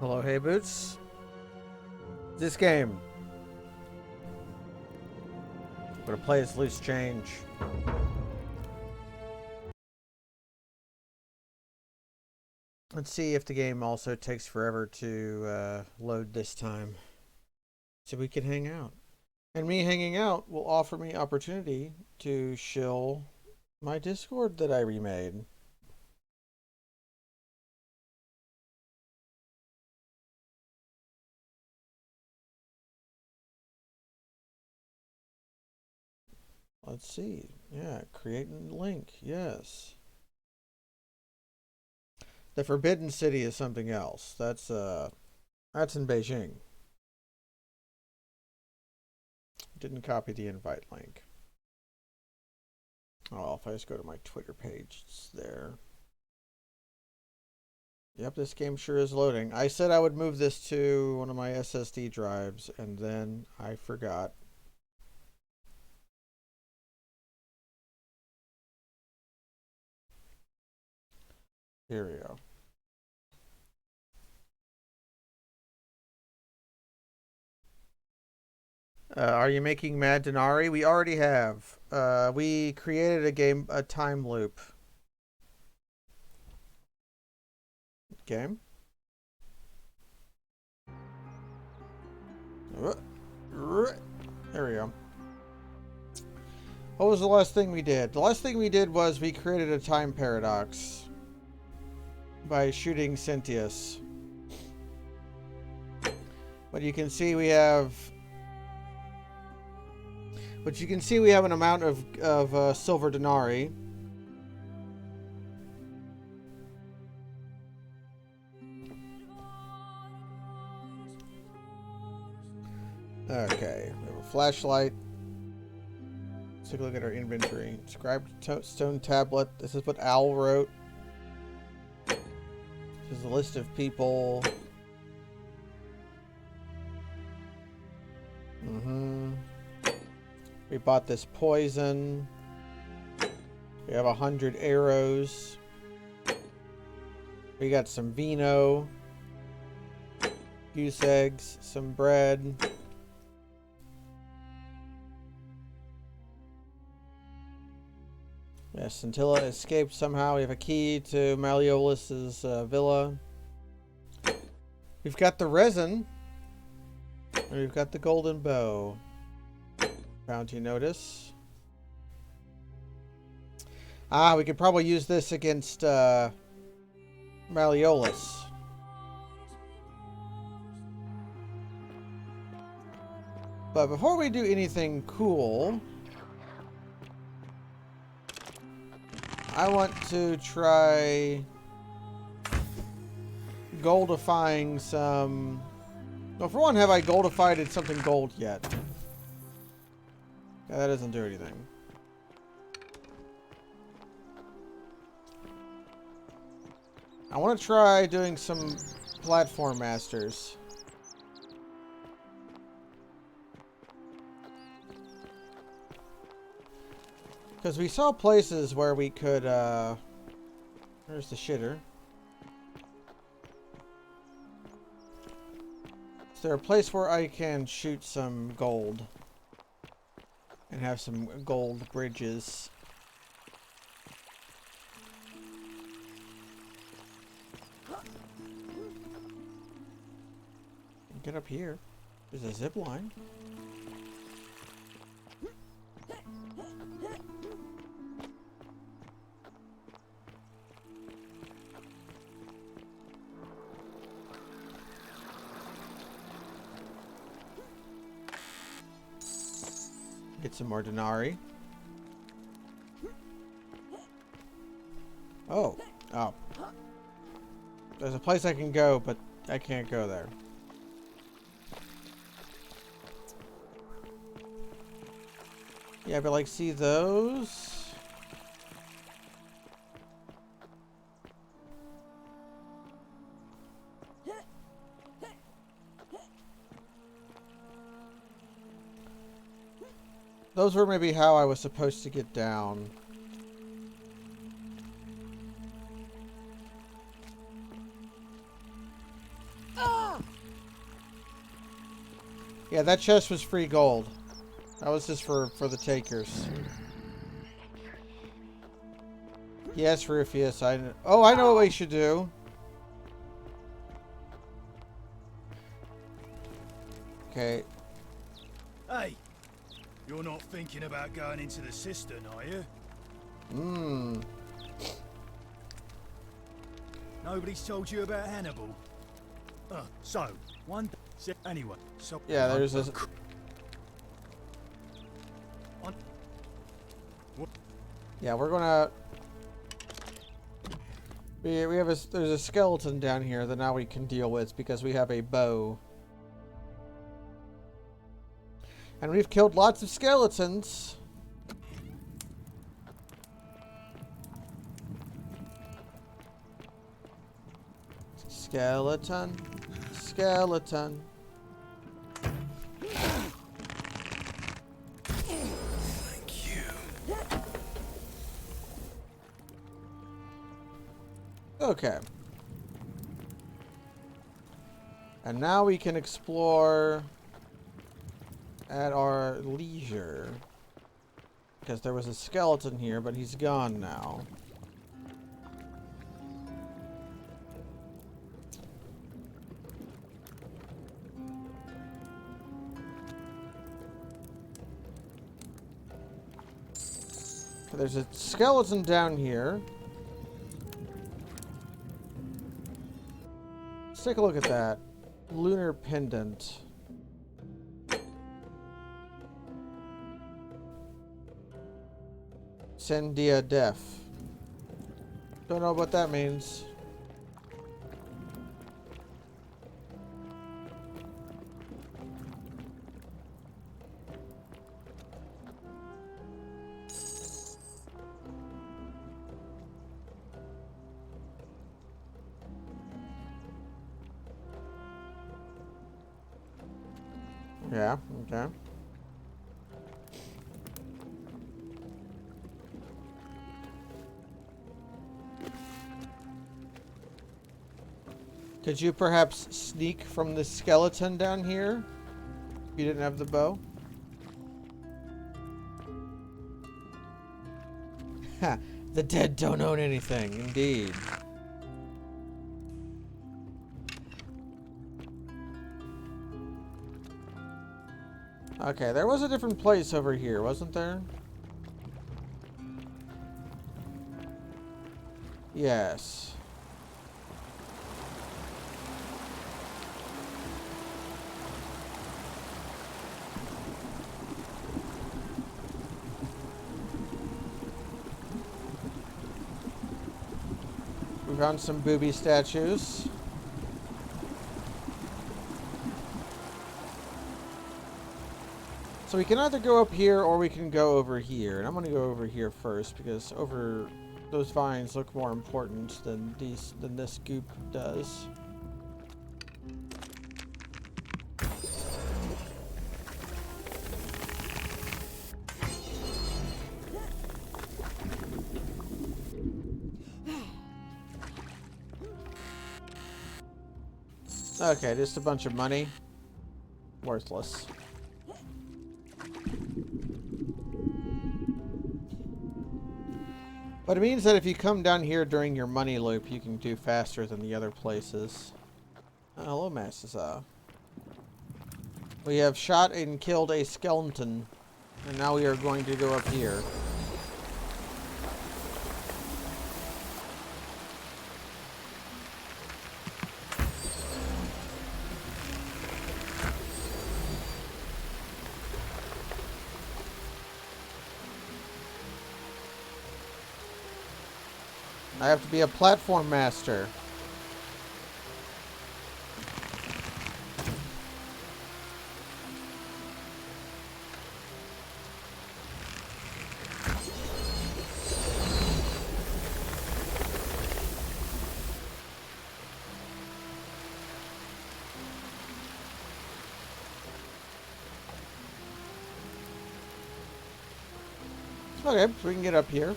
Hello, hey boots. This game. I'm gonna play as loose change. Let's see if the game also takes forever to load this time. So we can hang out. And me hanging out will offer me opportunity to shill my Discord that I remade. Let's see. Yeah, creating link. Yes. The Forbidden City is something else. That's in Beijing. Didn't copy the invite link. Oh, if I just go to my Twitter page, it's there. Yep, this game sure is loading. I said I would move this to one of my SSD drives, and then I forgot. Here we go. Are you making Mad Denari? We already have. We created a time loop. Game. There we go. What was the last thing we did? The last thing we did was we created a time paradox by shooting Cynthius. But you can see we have... But you can see we have an amount of silver denarii. Okay, we have a flashlight. Let's take a look at our inventory. Scribed stone tablet. This is what Owl wrote. This is a list of people. We bought this poison. We have 100 arrows. We got some vino. Goose eggs. Some bread. Yes, Scintilla escaped somehow. We have a key to Malleolus's villa. We've got the resin. And we've got the golden bow. Bounty notice. Ah, we could probably use this against Malleolus. But before we do anything cool, I want to try goldifying some... Well, for one, have I goldified something gold yet? Yeah, that doesn't do anything. I want to try doing some platform masters. Because we saw places where we could, There's the shitter. Is there a place where I can shoot some gold? And have some gold bridges? Get up here. There's a zip line. Get some more denarii. Oh. Oh. There's a place I can go, but I can't go there. Yeah, but like, see those? Those were maybe how I was supposed to get down. Yeah, that chest was free gold. That was just for the takers. Yes, Rufus. I know what we should do. Okay. Hey, you're not thinking about going into the cistern, are you? Nobody's told you about Hannibal. So one anyway. So yeah, there's a. Yeah, we're gonna. We have there's a skeleton down here that now we can deal with because we have a bow. And we've killed lots of skeletons. Skeleton. Skeleton. Thank you. Okay. And now we can explore at our leisure. Because there was a skeleton here, but he's gone now. There's a skeleton down here. Let's take a look at that. Lunar pendant. Sendia Def. Don't know what that means. Yeah, okay. Could you perhaps sneak from the skeleton down here? If you didn't have the bow? Ha! The dead don't own anything, indeed. Okay, there was a different place over here, wasn't there? Yes. We found some booby statues. So we can either go up here or we can go over here. And I'm going to go over here first because over those vines look more important than this goop does. Okay, just a bunch of money. Worthless. But it means that if you come down here during your money loop, you can do faster than the other places. Hello, Master. We have shot and killed a skeleton, and now we are going to go up here. I have to be a platform master. Okay, so we can get up here.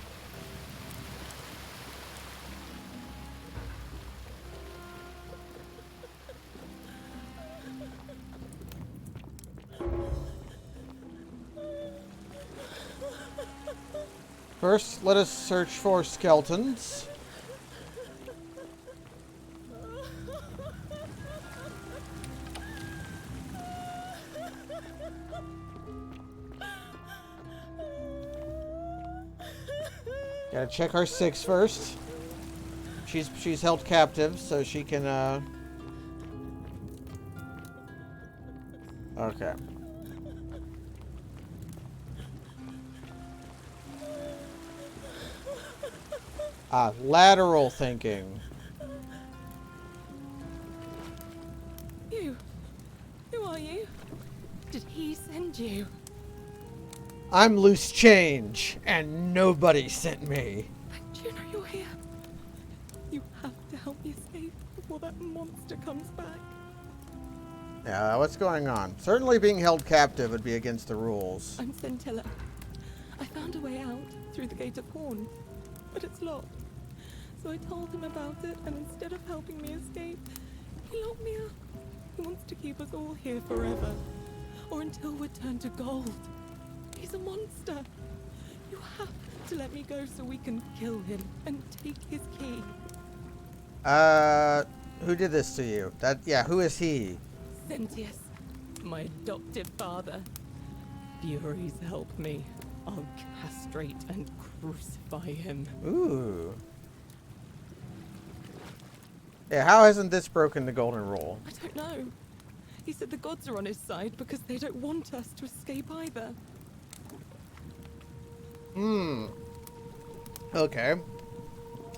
First, let us search for skeletons. Gotta check our 6 first. She's held captive, so she can, Okay. Lateral thinking. You. Who are you? Did he send you? I'm loose change, and nobody sent me. Juno, you're here. You have to help me escape before that monster comes back. Yeah, what's going on? Certainly being held captive would be against the rules. I'm Scintilla. I found a way out through the Gate of Horn, but it's locked. So I told him about it, and instead of helping me escape, he locked me up. He wants to keep us all here forever, or until we're turned to gold. He's a monster. You have to let me go so we can kill him and take his key. Who did this to you? Who is he? Sentius, my adoptive father. Furies help me. I'll castrate and crucify him. Ooh. Yeah, how hasn't this broken the golden rule? I don't know. He said the gods are on his side because they don't want us to escape either. Okay.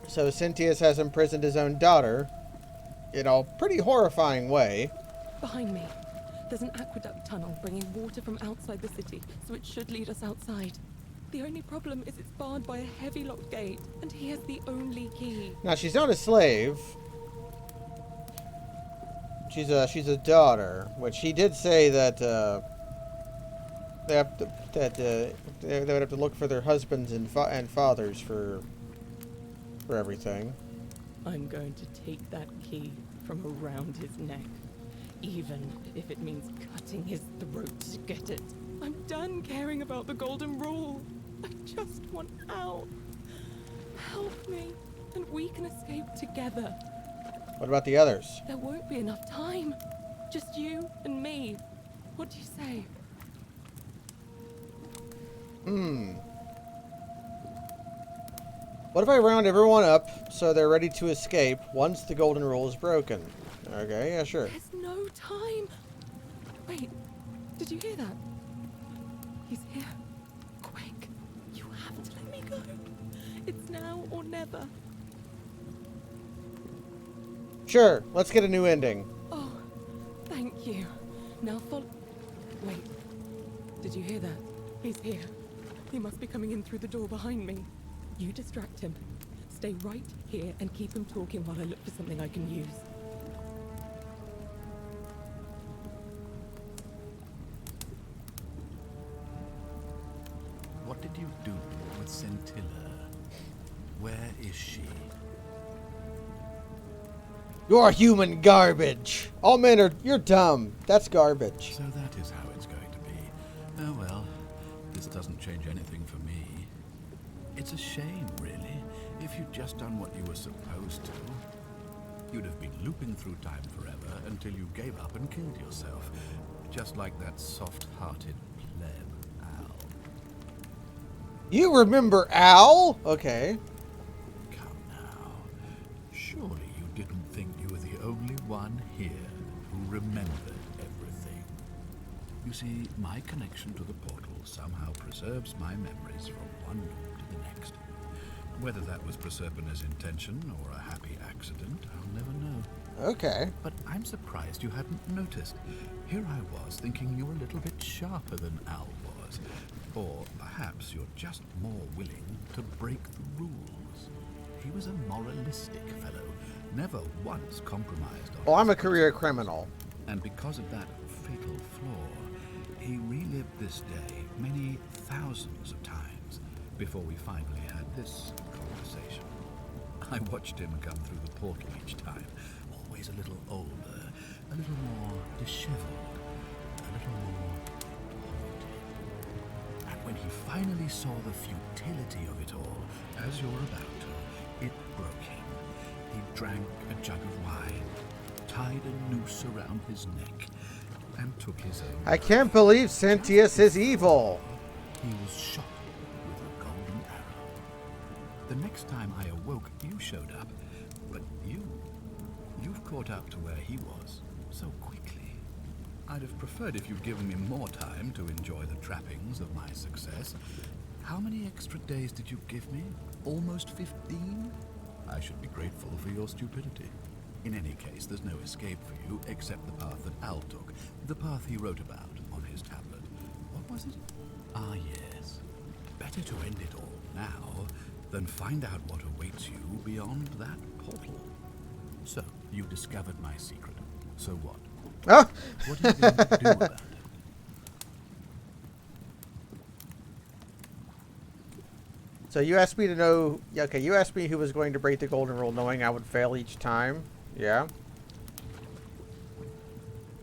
So Sentius has imprisoned his own daughter in a pretty horrifying way. Behind me, there's an aqueduct tunnel bringing water from outside the city, so it should lead us outside. The only problem is it's barred by a heavy locked gate, and he has the only key. Now, she's not a slave. She's a daughter, which he did say that they would have to look for their husbands and fathers for everything. I'm going to take that key from around his neck, even if it means cutting his throat to get it. I'm done caring about the golden rule. I just want out. Help me, and we can escape together. What about the others? There won't be enough time. Just you and me. What do you say? What if I round everyone up so they're ready to escape once the golden rule is broken? Okay, yeah, sure. There's no time. Wait, did you hear that? He's here. Quick, you have to let me go. It's now or never. Sure, let's get a new ending. Oh, thank you. Now follow. Wait, did you hear that? He's here. He must be coming in through the door behind me. You distract him. Stay right here and keep him talking while I look for something I can use. What did you do with Scintilla? Where is she? You're human garbage. All men are. You're dumb. That's garbage. So that is how it's going to be. Oh well, this doesn't change anything for me. It's a shame, really. If you'd just done what you were supposed to, you'd have been looping through time forever until you gave up and killed yourself. Just like that soft-hearted pleb, Al. You remember Al? Okay. Come now. Surely you didn't think you were the only one here who remembered everything. You see, my connection to the portal somehow preserves my memories from one loop to the next. Whether that was Proserpina's intention or a happy accident, I'll never know. Okay. But I'm surprised you hadn't noticed. Here I was thinking you were a little bit sharper than Al was. Or perhaps you're just more willing to break the rules. He was a moralistic fellow, never once compromised on Well, I'm a career criminal. And because of that fatal flaw, he relived this day many thousands of times before we finally had this conversation. I watched him come through the portal each time, always a little older, a little more disheveled, a little more haunted. And when he finally saw the futility of it all, as you're about to, it broke him. He drank a jug of wine, tied a noose around his neck, and took his own I life. can't believe Sentius is evil. He was shot with a golden arrow. The next time I awoke, you showed up, but you've caught up to where he was so quickly. I'd have preferred if you'd given me more time to enjoy the trappings of my success. How many extra days did you give me? Almost 15? I should be grateful for your stupidity. In any case, there's no escape for you except the path that Al took, the path he wrote about on his tablet. What was it? Ah, yes. Better to end it all now than find out what awaits you beyond that portal. So, you discovered my secret. So what? Oh, What are you going to do about it? so you asked me to know. Okay, you asked me who was going to break the golden rule, knowing I would fail each time. Yeah.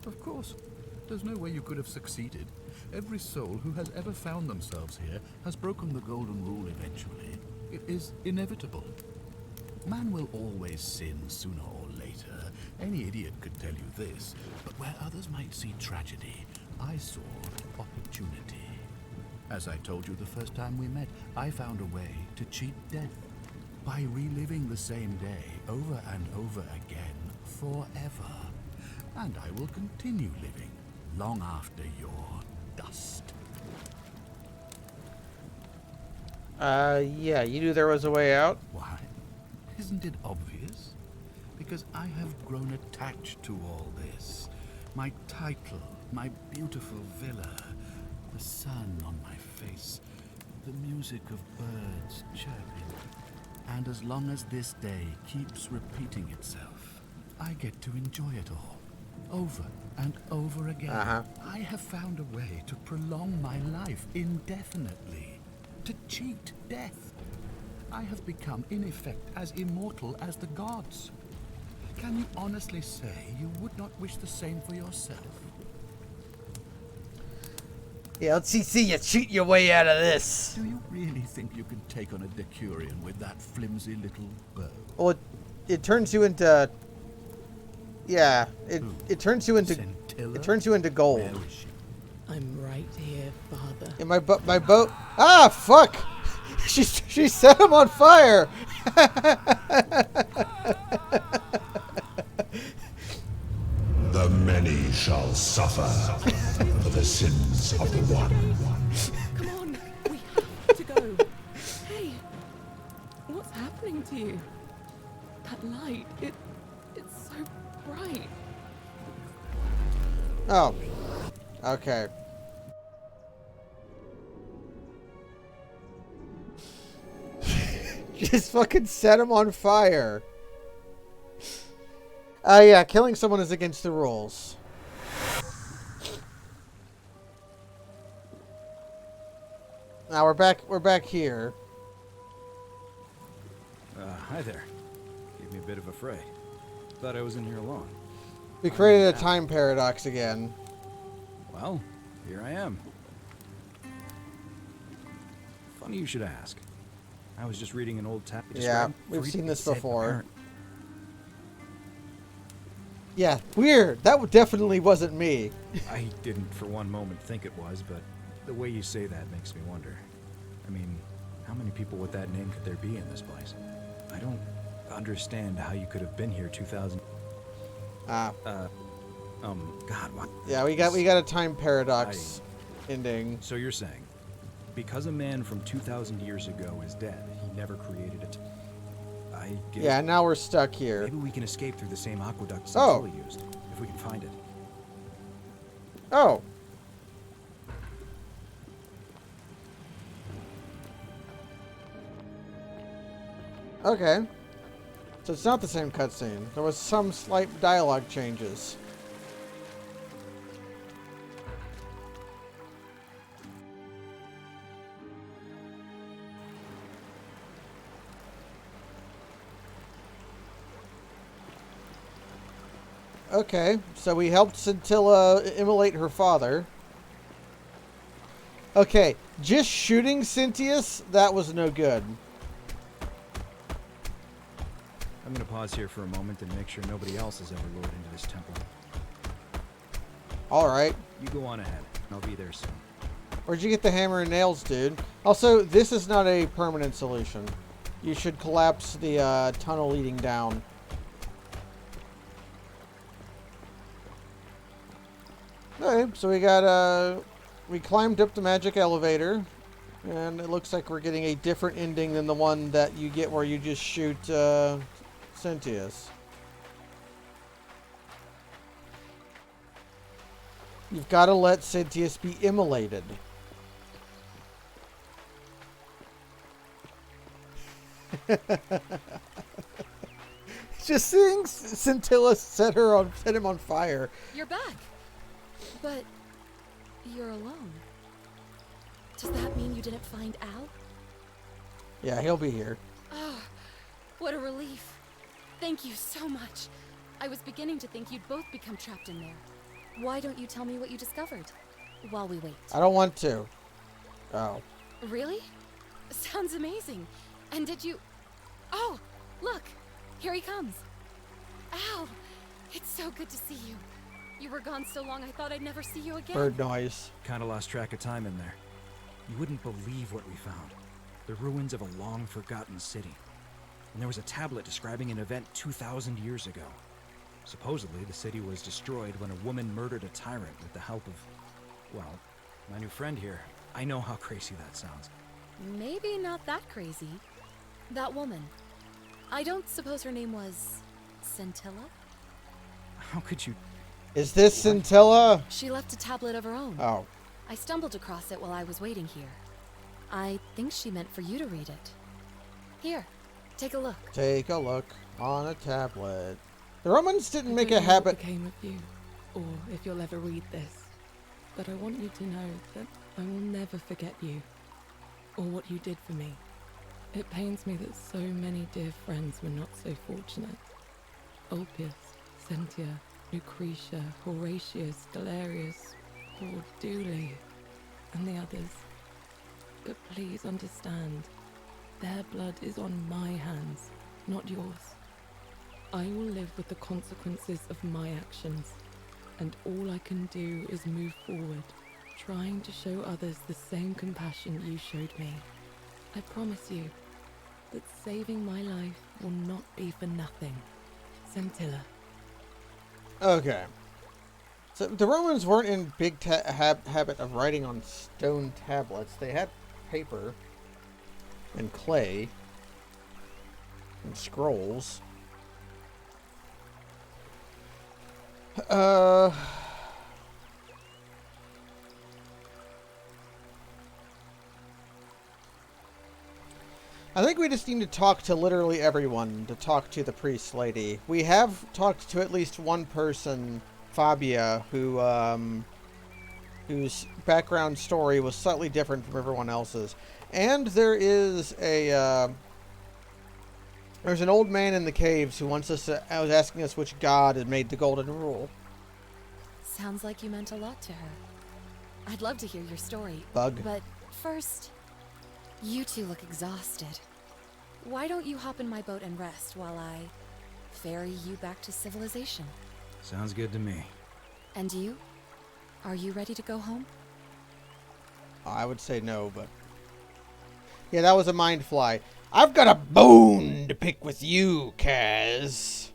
Of course. There's no way you could have succeeded. Every soul who has ever found themselves here has broken the golden rule eventually. It is inevitable. Man will always sin sooner or later. Any idiot could tell you this. But where others might see tragedy, I saw opportunity. As I told you the first time we met, I found a way to cheat death. By reliving the same day over and over again forever. And I will continue living long after your dust. Yeah, you knew there was a way out? Why? Isn't it obvious? Because I have grown attached to all this. My title, my beautiful villa, the sun on my face, the music of birds chirping. And as long as this day keeps repeating itself, I get to enjoy it all, over and over again. I have found a way to prolong my life indefinitely, to cheat death. I have become, in effect, as immortal as the gods. Can you honestly say you would not wish the same for yourself? Yeah, let's see you cheat your way out of this. Do you really think you can take on a Decurion with that flimsy little bow? Well, it turns you into. Yeah, it turns you into. Scintilla? It turns you into gold. Where is she? I'm right here, Father. In my boat. Ah, fuck! She set him on fire. The many shall suffer for the sins of the one. Come on, we have to go. Hey, what's happening to you? That light, it's so bright. Oh, okay. Just fucking set him on fire. Yeah, killing someone is against the rules. Now we're back here. Hi there. Gave me a bit of a fray. Thought I was in here alone. We created a time paradox again. Well, here I am. Funny you should ask. I was just reading an old tap. Yeah, we've seen this before. Yeah, weird. That definitely wasn't me. I didn't for one moment think it was, but the way you say that makes me wonder. I mean, how many people with that name could there be in this place? I don't understand how you could have been here 2,000... God, what? Yeah, we got a time paradox ending. So you're saying, because a man from 2,000 years ago is dead, he never created it? I get Yeah, it. now we're stuck here. Maybe we can escape through the same aqueduct Oh. Sensilla used, if we can find it. Oh. Okay. So it's not the same cutscene. There was some slight dialogue changes. Okay, so we helped Scintilla immolate her father. Okay, just shooting Cynthius, that was no good. I'm gonna pause here for a moment and make sure nobody else has ever lured into this temple. Alright. You go on ahead. I'll be there soon. Where'd you get the hammer and nails, dude? Also, this is not a permanent solution. You should collapse the tunnel leading down. Okay, so we climbed up the magic elevator, and it looks like we're getting a different ending than the one that you get where you just shoot Cynthius. You've got to let Cynthius be immolated. Just seeing Scintilla set him on fire. You're back. But you're alone. Does that mean you didn't find Al? Yeah, he'll be here. Oh, what a relief. Thank you so much. I was beginning to think you'd both become trapped in there. Why don't you tell me what you discovered while we wait? I don't want to. Oh. Really? Sounds amazing. And did you... Oh, look. Here he comes. Al, it's so good to see you. You were gone so long I thought I'd never see you again. Bird noise. Kinda lost track of time in there. You wouldn't believe what we found. The ruins of a long-forgotten city. And there was a tablet describing an event 2,000 years ago. Supposedly, the city was destroyed when a woman murdered a tyrant with the help of, well, my new friend here. I know how crazy that sounds. Maybe not that crazy. That woman. I don't suppose her name was... Scintilla? How could you... Is this Scintilla? She left a tablet of her own. Oh. I stumbled across it while I was waiting here. I think she meant for you to read it. Here, take a look. Take a look on a tablet. The Romans didn't make I a don't know what habit. became of you, or if you'll ever read this, but I want you to know that I will never forget you, or what you did for me. It pains me that so many dear friends were not so fortunate. Ulpius, Sentia, Lucretia, Horatius, Galerius, poor Dooley, and the others. But please understand, their blood is on my hands, not yours. I will live with the consequences of my actions, and all I can do is move forward, trying to show others the same compassion you showed me. I promise you that saving my life will not be for nothing. Scintilla. Okay. So the Romans weren't in big habit of writing on stone tablets. They had paper and clay and scrolls. I think we just need to talk to literally everyone to talk to the priest lady. We have talked to at least one person, Fabia, who whose background story was slightly different from everyone else's. And there is a there's an old man in the caves who wants us to, was asking us which god had made the golden rule. Sounds like you meant a lot to her. I'd love to hear your story. Bug. But first, you two look exhausted. Why don't you hop in my boat and rest while I ferry you back to civilization? Sounds good to me. And you? Are you ready to go home? I would say no, but... Yeah, that was a mind fly. I've got a bone to pick with you, Kaz.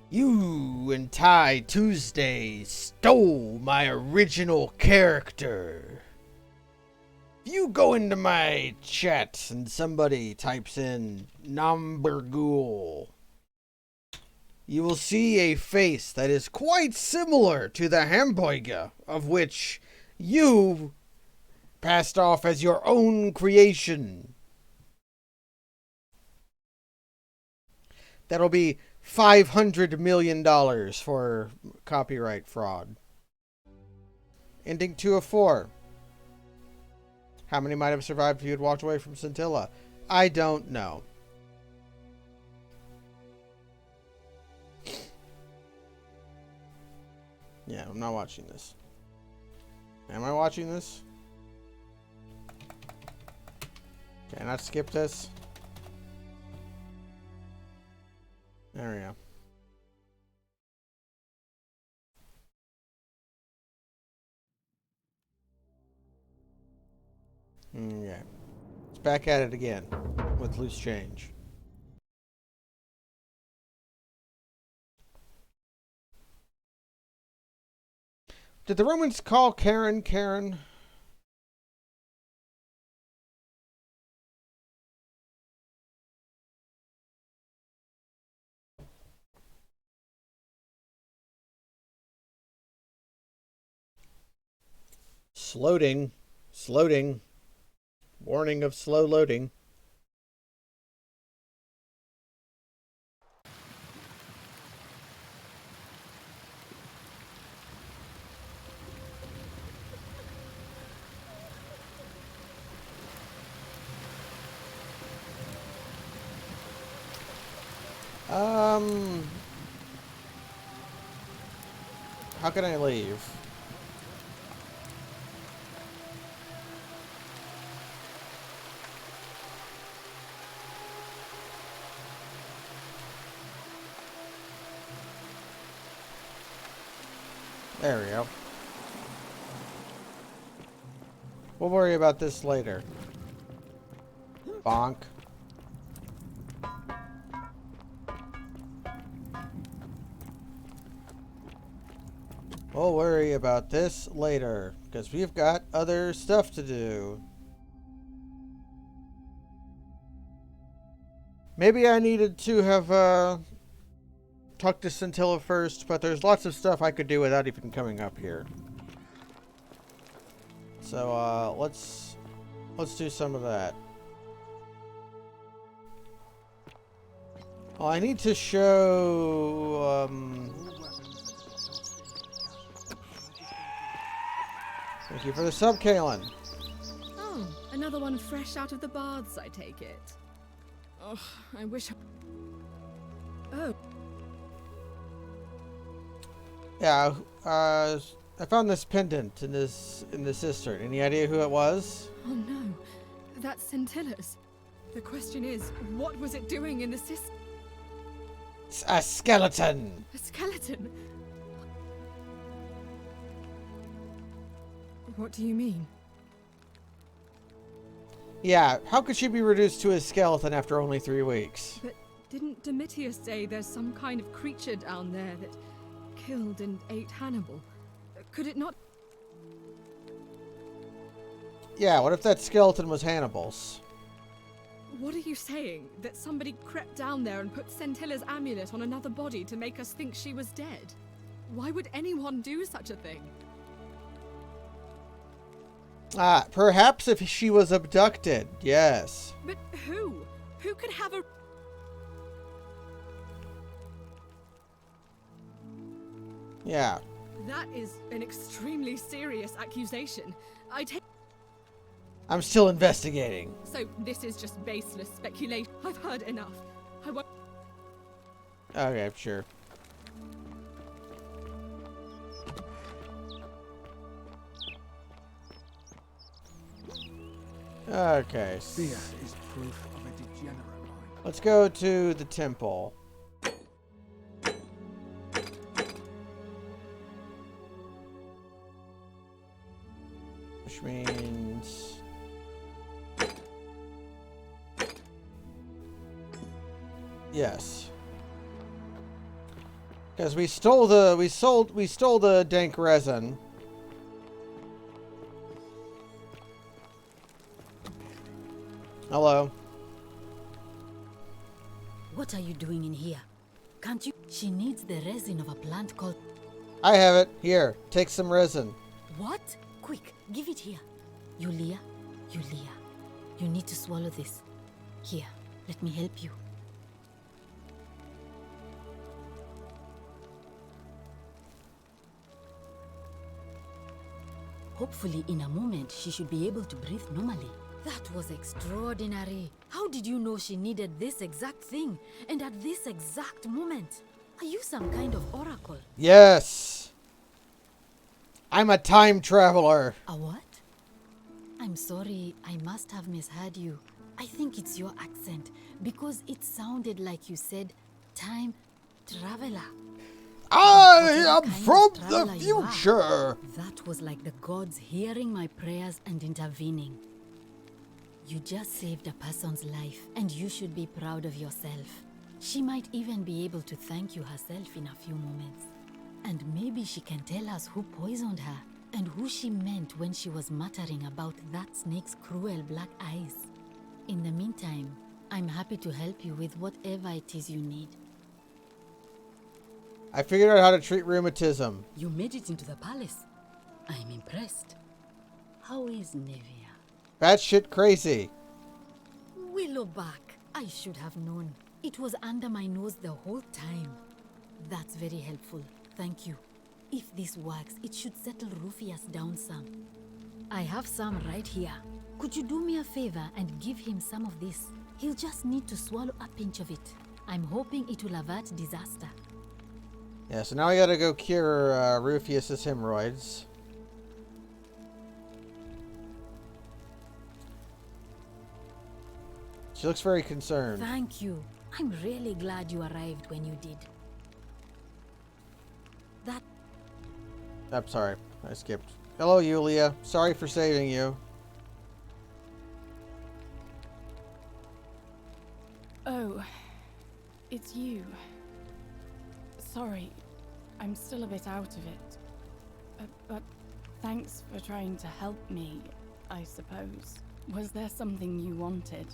You and Ty Tuesday stole my original character. If you go into my chat and somebody types in Nambergul, you will see a face that is quite similar to the hamburger of which you passed off as your own creation. That'll be $500 million for copyright fraud. Ending 2 of 4. How many might have survived if you had walked away from Scintilla? I don't know. Yeah, I'm not watching this. Am I watching this? Can I skip this? There we go. Okay. It's back at it again with loose change. Did the Romans call Karen Karen? Sloading. Sloading. Warning of slow loading. How can I leave? There we go. We'll worry about this later. Bonk. We'll worry about this later, because we've got other stuff to do. Maybe I needed to have talked to Scintilla first, but there's lots of stuff I could do without even coming up here. So let's do some of that. Well, I need to show thank you for the sub, Kalen. Oh, another one fresh out of the baths, I take it. Oh, I wish. Oh. Yeah, I found this pendant in the cistern. Any idea who it was? Oh no, that's Scintilla's. The question is, what was it doing in the cistern? It's a skeleton. A skeleton? What do you mean? Yeah, how could she be reduced to a skeleton after only 3 weeks? But didn't Domitius say there's some kind of creature down there that killed and ate Hannibal? Could it not? Yeah, what if that skeleton was Hannibal's? What are you saying? That somebody crept down there and put Scintilla's amulet on another body to make us think she was dead? Why would anyone do such a thing? Ah, perhaps if she was abducted, yes. But who? Who could have a... Yeah. That is an extremely serious accusation. I take... I'm still investigating. So this is just baseless speculation. I've heard enough. I won't... Okay, sure. Okay. Fear is proof of a degenerate mind. Let's go to the temple. Which means... Yes. Because we stole the dank resin. Hello. What are you doing in here? Can't you? She needs the resin of a plant called... I have it. Here, take some resin. What? Quick, give it here. Yulia, you need to swallow this. Here, let me help you. Hopefully, in a moment, she should be able to breathe normally. That was extraordinary. How did you know she needed this exact thing? And at this exact moment? Are you some kind of oracle? Yes. I'm a time traveler. A what? I'm sorry, I must have misheard you. I think it's your accent, because it sounded like you said time traveler. I Whatever am kind of from the traveler you are, future. that was like the gods hearing my prayers and intervening. You just saved a person's life, and you should be proud of yourself. She might even be able to thank you herself in a few moments. And maybe she can tell us who poisoned her, and who she meant when she was muttering about that snake's cruel black eyes. In the meantime, I'm happy to help you with whatever it is you need. I figured out how to treat rheumatism. You made it into the palace. I'm impressed. How is Nevia? Batshit crazy. Willowback. I should have known. It was under my nose the whole time. That's very helpful. Thank you. If this works, it should settle Rufius down some. I have some right here. Could you do me a favor and give him some of this? He'll just need to swallow a pinch of it. I'm hoping it will avert disaster. Yeah, so now I gotta go cure Rufius's hemorrhoids. She looks very concerned. Thank you. I'm really glad you arrived when you did. That I'm sorry, I skipped. Hello, Yulia. Sorry for saving you. Oh, it's you. Sorry, I'm still a bit out of it. But thanks for trying to help me, I suppose. Was there something you wanted?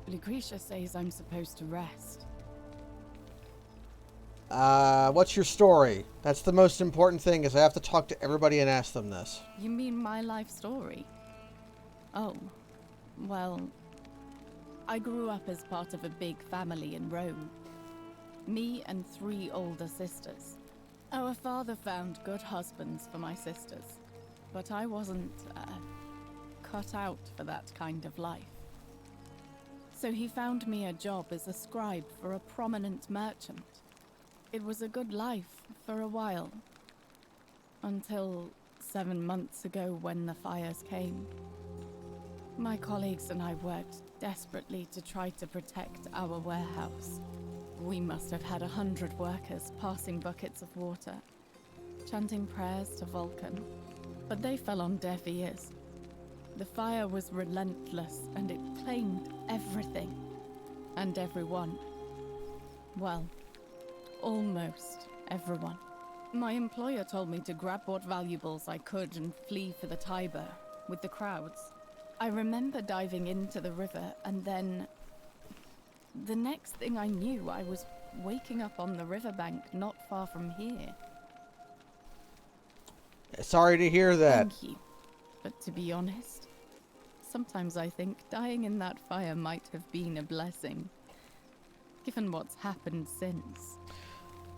Lucretia says I'm supposed to rest. What's your story? That's the most important thing, is I have to talk to everybody and ask them this. You mean my life story? Oh, well, I grew up as part of a big family in Rome. Me and 3 older sisters. Our father found good husbands for my sisters, but I wasn't, cut out for that kind of life. So he found me a job as a scribe for a prominent merchant. It was a good life for a while, until 7 months ago when the fires came. My colleagues and I worked desperately to try to protect our warehouse. We must have had 100 workers passing buckets of water, chanting prayers to Vulcan, but they fell on deaf ears. The fire was relentless and it claimed everything and everyone. Well, almost everyone. My employer told me to grab what valuables I could and flee for the Tiber with the crowds. I remember diving into the river, and then the next thing I knew, I was waking up on the riverbank not far from here. Sorry to hear that. Thank you. But to be honest, sometimes I think dying in that fire might have been a blessing, given what's happened since.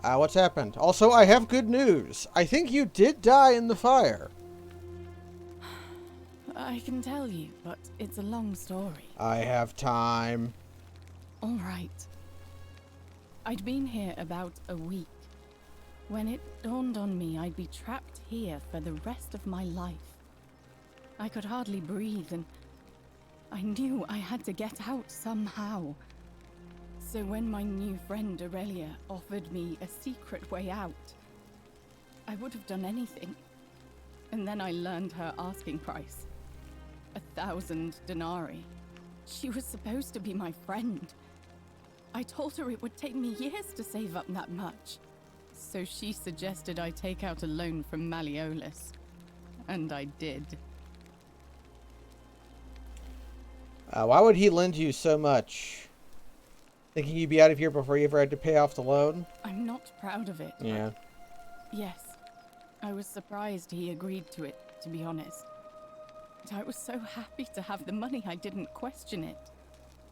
What's happened? Also, I have good news. I think you did die in the fire. I can tell you, but it's a long story. I have time. All right. I'd been here about a week when it dawned on me I'd be trapped here for the rest of my life. I could hardly breathe, and I knew I had to get out somehow. So when my new friend Aurelia offered me a secret way out, I would have done anything. And then I learned her asking price. 1,000 denarii. She was supposed to be my friend. I told her it would take me years to save up that much. So she suggested I take out a loan from Malleolus. And I did. Why would he lend you so much? Thinking you'd be out of here before you ever had to pay off the loan? I'm not proud of it. Yeah. Yes. I was surprised he agreed to it, to be honest. But I was so happy to have the money I didn't question it.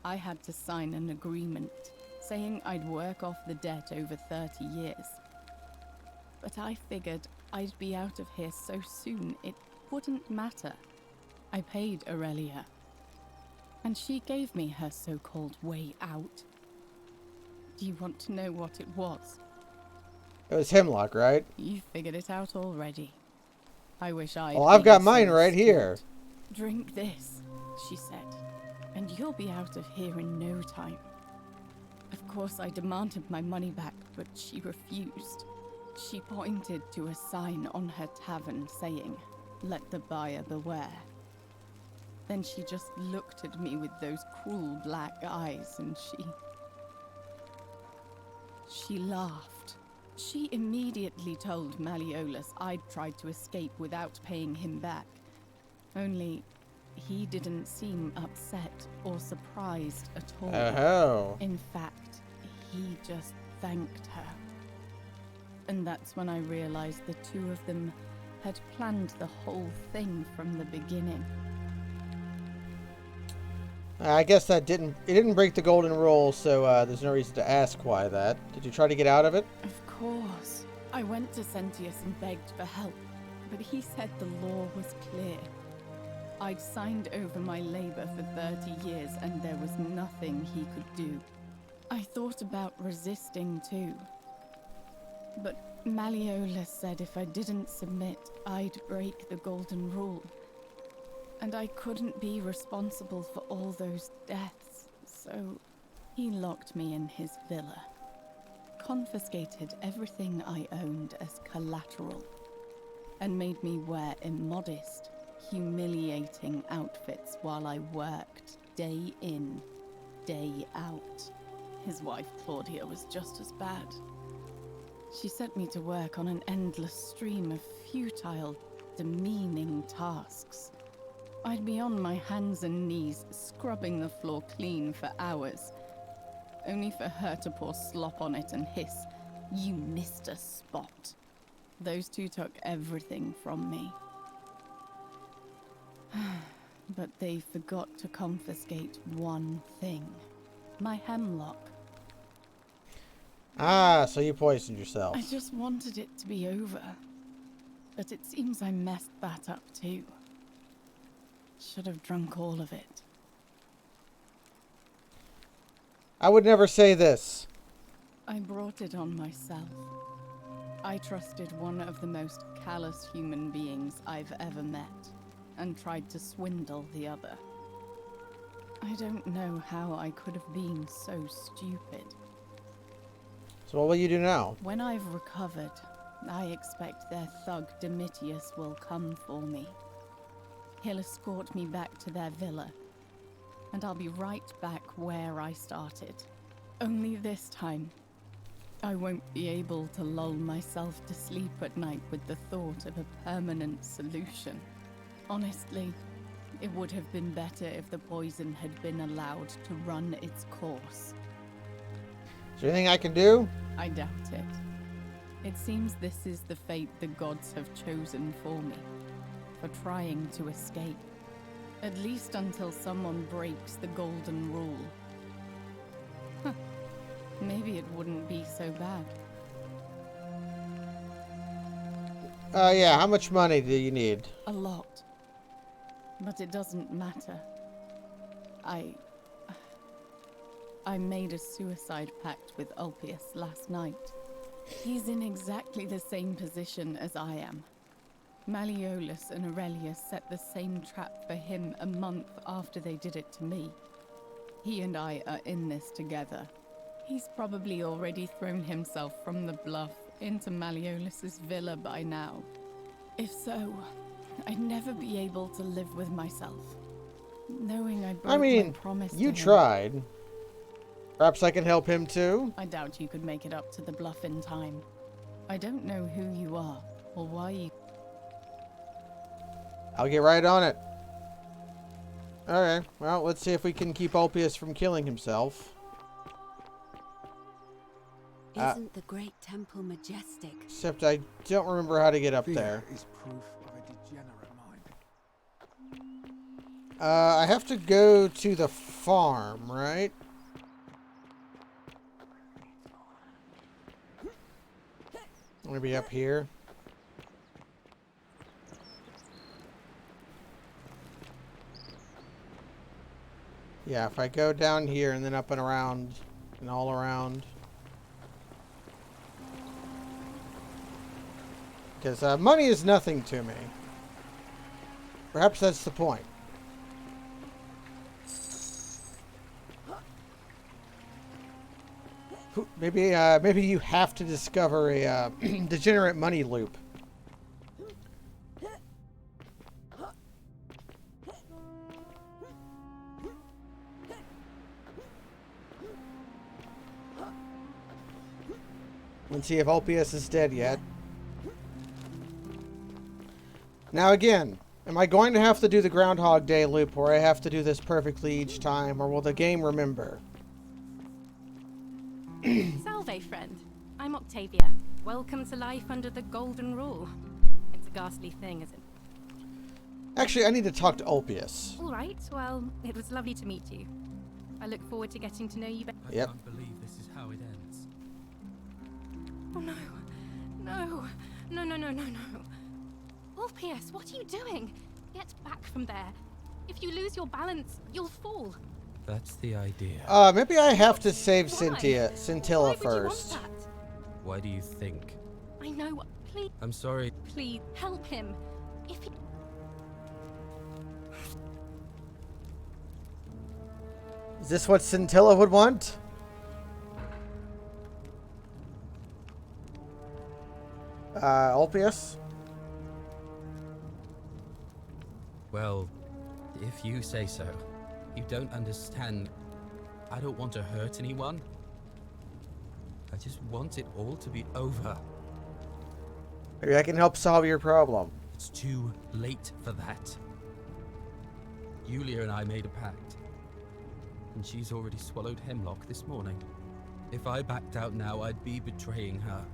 I had to sign an agreement saying I'd work off the debt over 30 years. But I figured I'd be out of here so soon it wouldn't matter. I paid Aurelia, and she gave me her so-called way out. Do you want to know what it was? It was Hemlock, right? You figured it out already. I wish I'd Well, I've been got mine so right here. astute. Drink this, she said, and you'll be out of here in no time. Of course, I demanded my money back, but she refused. She pointed to a sign on her tavern saying, "Let the buyer beware." Then she just looked at me with those cruel black eyes and she laughed. She immediately told Malleolus I'd tried to escape without paying him back. Only, he didn't seem upset or surprised at all. Oh. In fact, he just thanked her. And that's when I realized the two of them had planned the whole thing from the beginning. I guess it didn't break the golden rule, so there's no reason to ask why that. Did you try to get out of it? Of course. I went to Sentius and begged for help, but he said the law was clear. I'd signed over my labor for 30 years and there was nothing he could do. I thought about resisting too. But Malleolus said if I didn't submit, I'd break the golden rule. And I couldn't be responsible for all those deaths, so he locked me in his villa. Confiscated everything I owned as collateral, and made me wear immodest, humiliating outfits while I worked day in, day out. His wife Claudia was just as bad. She sent me to work on an endless stream of futile, demeaning tasks. I'd be on my hands and knees, scrubbing the floor clean for hours, only for her to pour slop on it and hiss, "You missed a spot." Those two took everything from me. But they forgot to confiscate one thing. My hemlock. Ah, so you poisoned yourself. I just wanted it to be over. But it seems I messed that up too. Should have drunk all of it. I would never say this. I brought it on myself. I trusted one of the most callous human beings I've ever met, and tried to swindle the other. I don't know how I could have been so stupid. So what will you do now? When I've recovered, I expect their thug Domitius will come for me. He'll escort me back to their villa, and I'll be right back where I started. Only this time, I won't be able to lull myself to sleep at night with the thought of a permanent solution. Honestly, it would have been better if the poison had been allowed to run its course. Is there anything I can do? I doubt it. It seems this is the fate the gods have chosen for me, for trying to escape. At least until someone breaks the golden rule. Huh. Maybe it wouldn't be so bad. Yeah, how much money do you need? A lot. But it doesn't matter. I made a suicide pact with Ulpius last night. He's in exactly the same position as I am. Malleolus and Aurelius set the same trap for him a month after they did it to me. He and I are in this together. He's probably already thrown himself from the bluff into Malleolus's villa by now. If so, I'd never be able to live with myself, knowing I broke my promise to him. You tried. Perhaps I can help him too? I doubt you could make it up to the bluff in time. I don't know who you are, or why you... I'll get right on it. Alright, well, let's see if we can keep Ulpius from killing himself. Isn't the great temple majestic? Except I don't remember how to get up there. Fear is proof of a degenerate mind. I have to go to the farm, right? I'm gonna be up here. Yeah, if I go down here and then up and around and all around. Because money is nothing to me. Perhaps that's the point. Maybe you have to discover a degenerate money loop. Let's see if Ulpius is dead yet. Now again, am I going to have to do the Groundhog Day loop where I have to do this perfectly each time, or will the game remember? Salve, friend. I'm Octavia. Welcome to life under the Golden Rule. It's a ghastly thing, isn't it? Actually, I need to talk to Ulpius. All right, well, it was lovely to meet you. I look forward to getting to know you better. Yep. I can't believe this is how it ends. Oh no. No. No, no, no, no, no. Ulpius, what are you doing? Get back from there. If you lose your balance, you'll fall. That's the idea. Maybe I have to save Why? Scintilla Why would first. you want that? Why do you think? I know. Please, I'm sorry. please, help him. If he... Is this what Scintilla would want? Ulpius? Well, if you say so. You don't understand. I don't want to hurt anyone. I just want it all to be over. Maybe I can help solve your problem. It's too late for that. Yulia and I made a pact. And she's already swallowed hemlock this morning. If I backed out now, I'd be betraying her.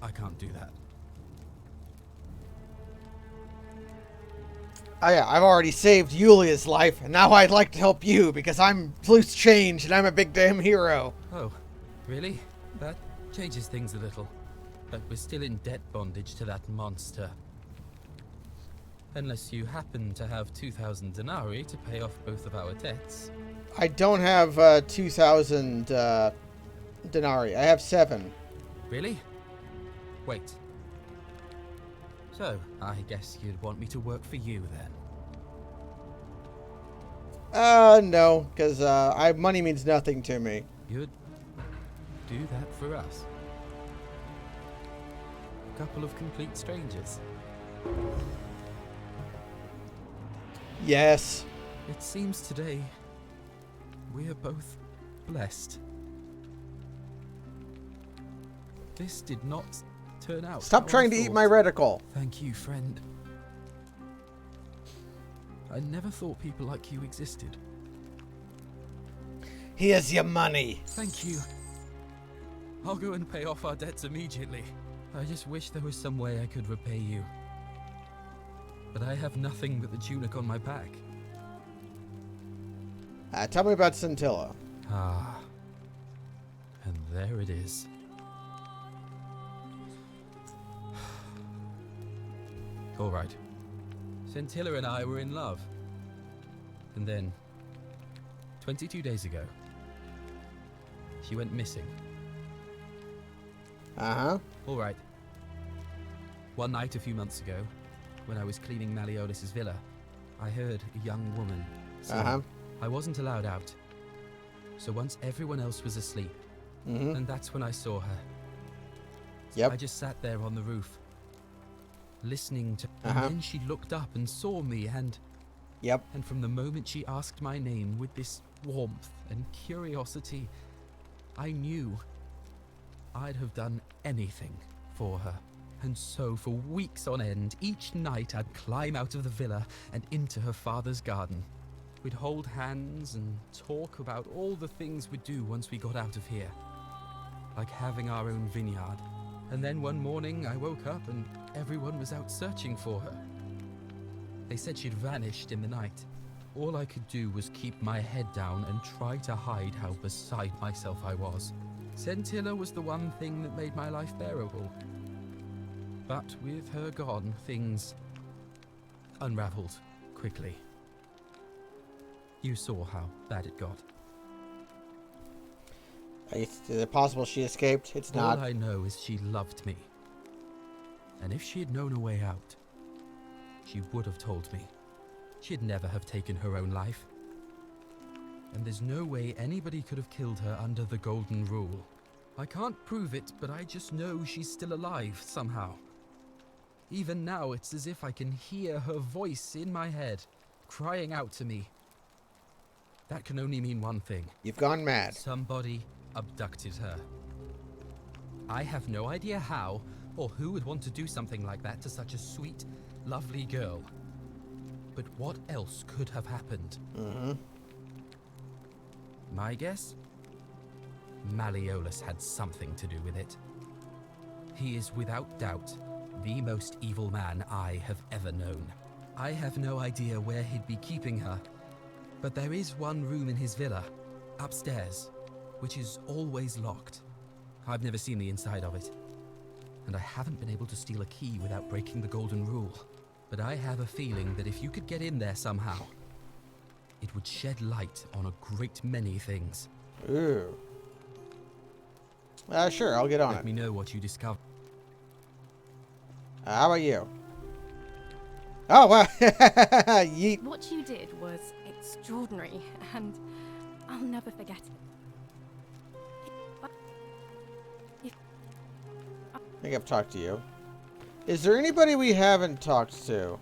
I can't do that. Oh yeah, I've already saved Yulia's life, and now I'd like to help you, because I'm loose change, and I'm a big damn hero. Oh, really? That changes things a little. But we're still in debt bondage to that monster. Unless you happen to have 2,000 denarii to pay off both of our debts. I don't have 2,000 denarii. I have 7. Really? Wait. So, I guess you'd want me to work for you then? No, because money means nothing to me. You'd do that for us? A couple of complete strangers? Yes. It seems today we are both blessed. This did not turn out. Stop how trying I to eat thought. my reticle. Thank you, friend. I never thought people like you existed. Here's your money. Thank you. I'll go and pay off our debts immediately. I just wish there was some way I could repay you. But I have nothing but the tunic on my back. Tell me about Scintilla. Ah. And there it is. All right. Scintilla and I were in love. And then, 22 days ago, she went missing. Uh-huh. All right. One night a few months ago, when I was cleaning Malleolis's villa, I heard a young woman sing. Uh-huh. I wasn't allowed out. So once everyone else was asleep, and that's when I saw her. Yep. I just sat there on the roof, listening to Uh-huh. And then she looked up and saw me, and Yep. and from the moment she asked my name with this warmth and curiosity, I knew I'd have done anything for her. And so for weeks on end, each night I'd climb out of the villa and into her father's garden. We'd hold hands and talk about all the things we'd do once we got out of here. Like having our own vineyard. And then one morning I woke up and everyone was out searching for her. They said she'd vanished in the night. All I could do was keep my head down and try to hide how beside myself I was. Scintilla was the one thing that made my life bearable. But with her gone, things unraveled quickly. You saw how bad it got. Is it possible she escaped? It's not. All I know is she loved me. And if she had known a way out, she would have told me. She'd never have taken her own life. And there's no way anybody could have killed her under the Golden Rule. I can't prove it, but I just know she's still alive somehow. Even now, it's as if I can hear her voice in my head, crying out to me. That can only mean one thing. You've gone mad. Somebody abducted her. I have no idea how, or who would want to do something like that to such a sweet, lovely girl. But what else could have happened? My guess? Malleolus had something to do with it. He is without doubt the most evil man I have ever known. I have no idea where he'd be keeping her, but there is one room in his villa, upstairs, which is always locked. I've never seen the inside of it, and I haven't been able to steal a key without breaking the Golden Rule. But I have a feeling that if you could get in there somehow, it would shed light on a great many things. Ooh. Sure, I'll get on it. Let me know what you discover. How about you? Oh, wow. Yeet. What you did was extraordinary, and I'll never forget it. I think I've talked to you. Is there anybody we haven't talked to?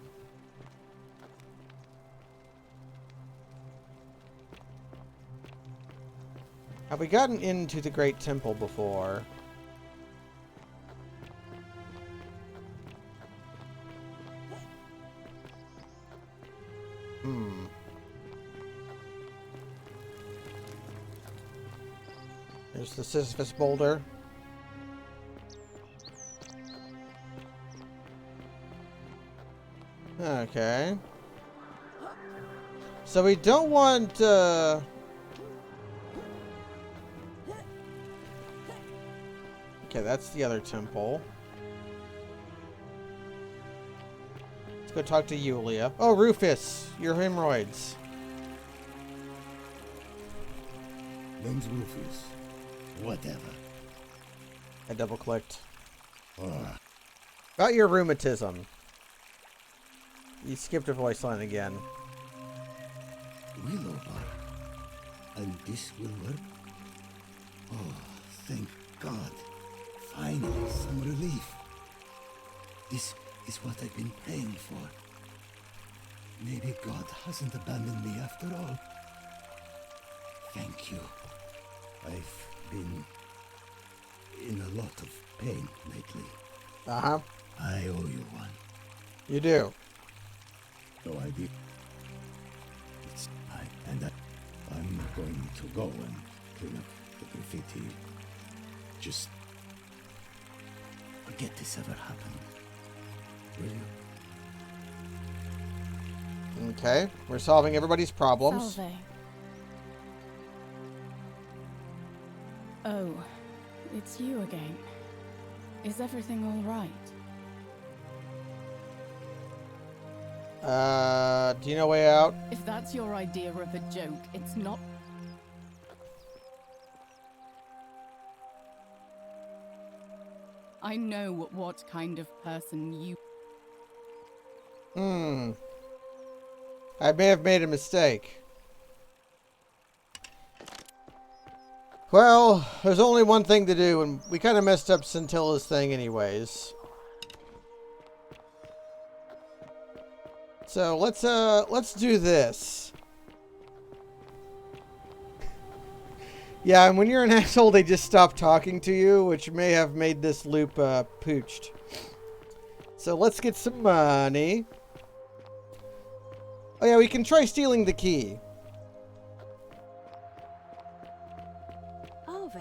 Have we gotten into the Great Temple before? There's the Sisyphus boulder. Okay. So we don't want, okay, that's the other temple. Let's go talk to Yulia. Oh, Rufus, your hemorrhoids. Name's Rufus. Whatever. I double-clicked. About your rheumatism. You skipped a voice line again. Willow bark. And this will work? Oh, thank God. Finally, some relief. This is what I've been praying for. Maybe God hasn't abandoned me after all. Thank you. I've been in a lot of pain lately. Uh-huh. I owe you one. You do. No idea. I'm going to go and clean up the graffiti. Just forget this ever happened. Will you? Okay, we're solving everybody's problems. Salve. Oh, it's you again. Is everything all right? Do you know way out? If that's your idea of a joke, it's not. I know what kind of person you. I may have made a mistake. Well, there's only one thing to do, and we kind of messed up Scintilla's thing anyways. So let's do this. Yeah, and when you're an asshole, they just stop talking to you, which may have made this loop pooched. So let's get some money. Oh yeah, we can try stealing the key. Ove.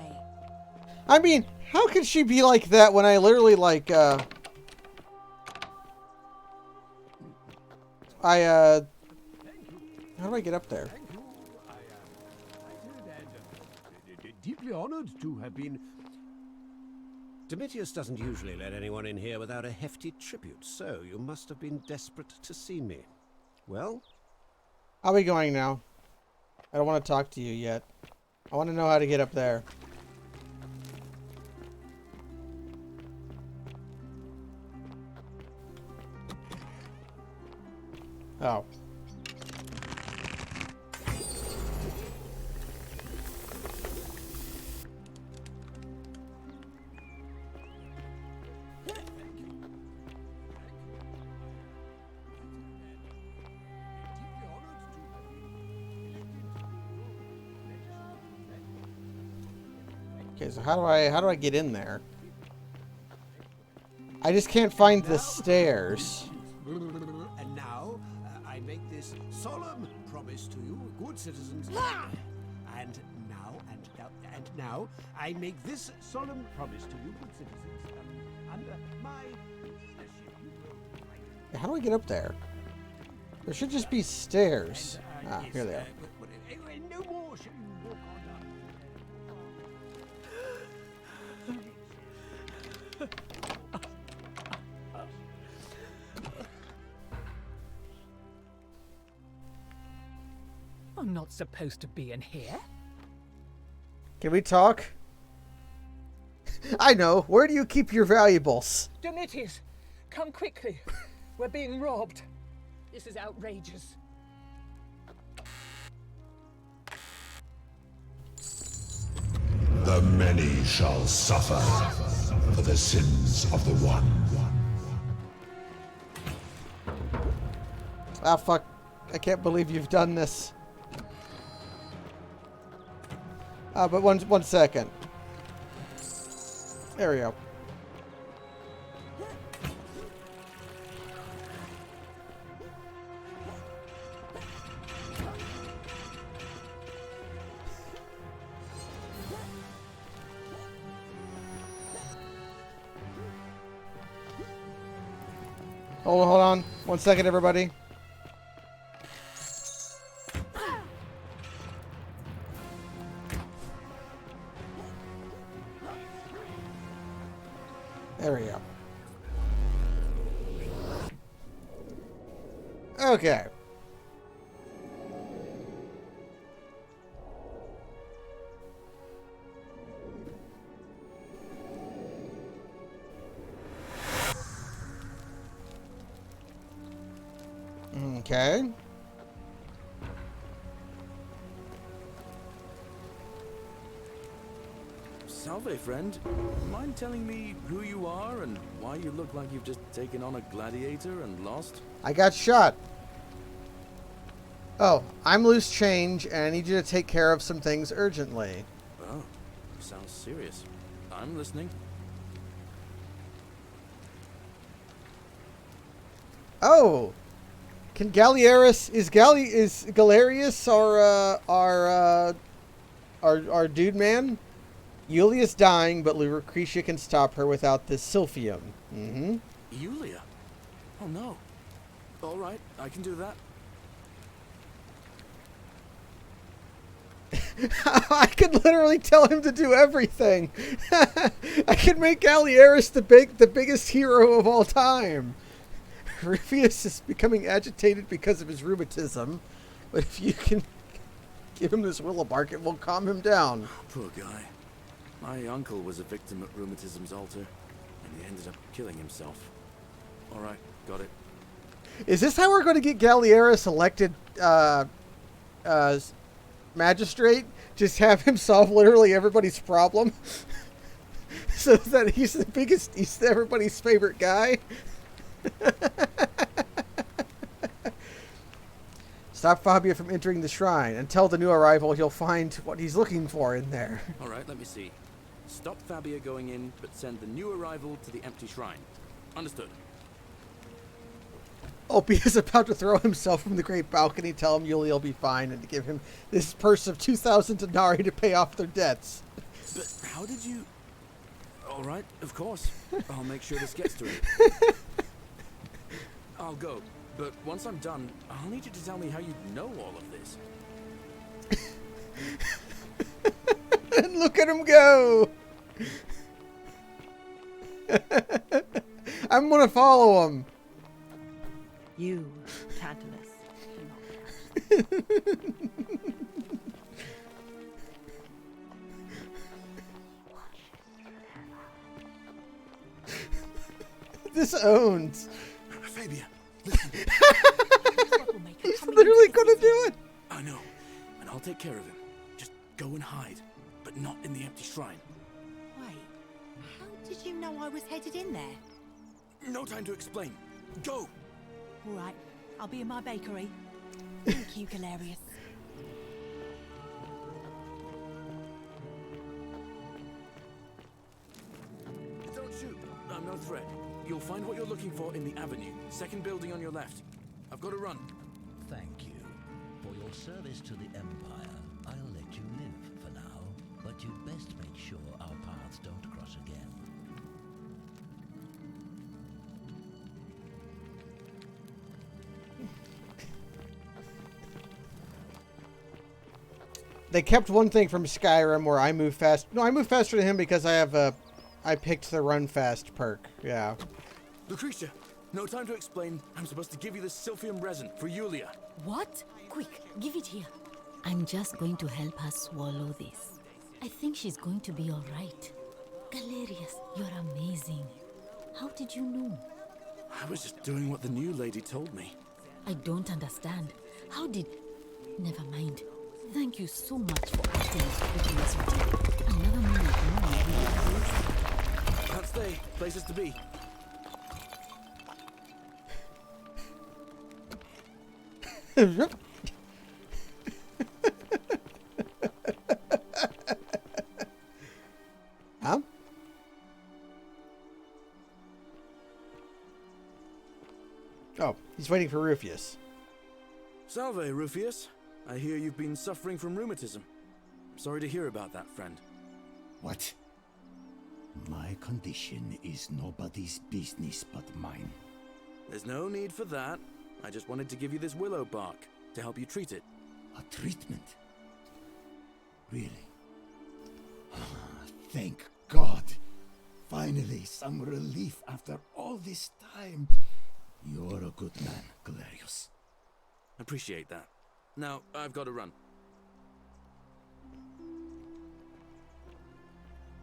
I mean, how could she be like that when I literally like how do I get up there? Deeply honored to have been. Domitius doesn't usually let anyone in here without a hefty tribute, so you must have been desperate to see me. Well? How are we going now? I don't want to talk to you yet. I want to know how to get up there. Oh. Okay, so how do I get in there? I just can't find the stairs. And now, I make this solemn promise to you, good citizens. And now, I make this solemn promise to you, good citizens. Under my leadership, you will... How do I get up there? There should just be stairs. Ah, here they are. No more shall you walk I'm not supposed to be in here. Can we talk? I know. Where do you keep your valuables? Demetrius, come quickly. We're being robbed. This is outrageous. The many shall suffer for the sins of the one. Ah, fuck. I can't believe you've done this. But one second. There we go. Hold on. 1 second, everybody. There we go. Okay. Okay. Salve, friend. Mind telling me who you are and why you look like you've just taken on a gladiator and lost? I got shot. Oh, I'm loose change, and I need you to take care of some things urgently. Oh, sounds serious. I'm listening. Oh, can is Galerius our dude man? Yulia's dying, but Lucretia can stop her without this Sylphium. Mm-hmm. Yulia? Oh no. All right, I can do that. I can literally tell him to do everything. I can make Galerius the biggest hero of all time. Rufius is becoming agitated because of his rheumatism, but if you can give him this willow bark, it will calm him down. Poor guy. My uncle was a victim at rheumatism's altar, and he ended up killing himself. All right, got it. Is this how we're going to get Galerius elected magistrate? Just have him solve literally everybody's problem, so that he's everybody's favorite guy. Stop Fabia from entering the shrine and tell the new arrival he'll find what he's looking for in there. All right, let me see. Stop Fabia going in, but send the new arrival to the empty shrine. Understood. Opie is about to throw himself from the great balcony. Tell him Yulia'll be fine and to give him this purse of 2,000 denarii to pay off their debts. But how did you... All right, of course. I'll make sure this gets to him. I'll go, but once I'm done, I'll need you to tell me how you know all of this. And look at him go! I'm gonna follow him. You, Tantalus, This owns. Fabia, listen. troublemaker He's coming literally into the gonna city. do it. I know, and I'll take care of him. Just go and hide, but not in the empty shrine. Wait, how did you know I was headed in there? No time to explain. Go! All right, I'll be in my bakery. Thank you, Galerius. Don't shoot. I'm no threat. You'll find what you're looking for in the avenue. Second building on your left. I've got to run. Thank you. For your service to the Empire, I'll let you live for now, but you'd best make sure our paths don't cross again. They kept one thing from Skyrim where I move fast. No, I move faster than him because I have I picked the run fast perk. Yeah. Lucretia, no time to explain. I'm supposed to give you this Sylphium resin for Yulia. What? Quick, give it here. I'm just going to help her swallow this. I think she's going to be all right. Galerius, you're amazing. How did you know? I was just doing what the new lady told me. I don't understand. How did... Never mind. Thank you so much for acting as quickly as you did. Another minute more and we'll be close. Can't stay. Places to be. Huh? Oh, he's waiting for Rufius. Salve, Rufius. I hear you've been suffering from rheumatism. I'm sorry to hear about that, friend. What? My condition is nobody's business but mine. There's no need for that. I just wanted to give you this willow bark to help you treat it. A treatment? Really? Thank God. Finally, some relief after all this time. You're a good man, Galerius. Appreciate that. Now, I've got to run.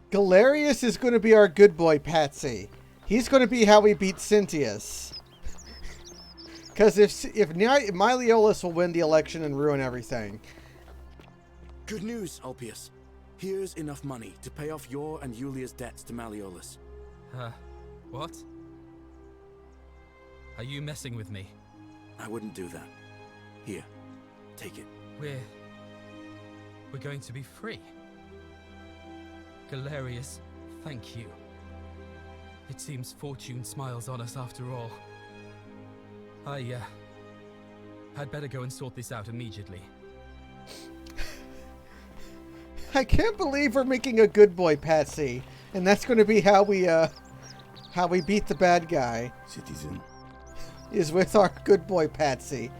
Galerius is going to be our good boy, Patsy. He's going to be how we beat Cynthius. Because if Malleolus will win the election and ruin everything. Good news, Ulpius. Here's enough money to pay off your and Yulia's debts to Malleolus. What? Are you messing with me? I wouldn't do that. Here, take it. We're going to be free. Galerius, thank you. It seems fortune smiles on us after all. I'd better go and sort this out immediately. I can't believe we're making a good boy, Patsy. And that's going to be how we beat the bad guy. Citizen. Is with our good boy, Patsy.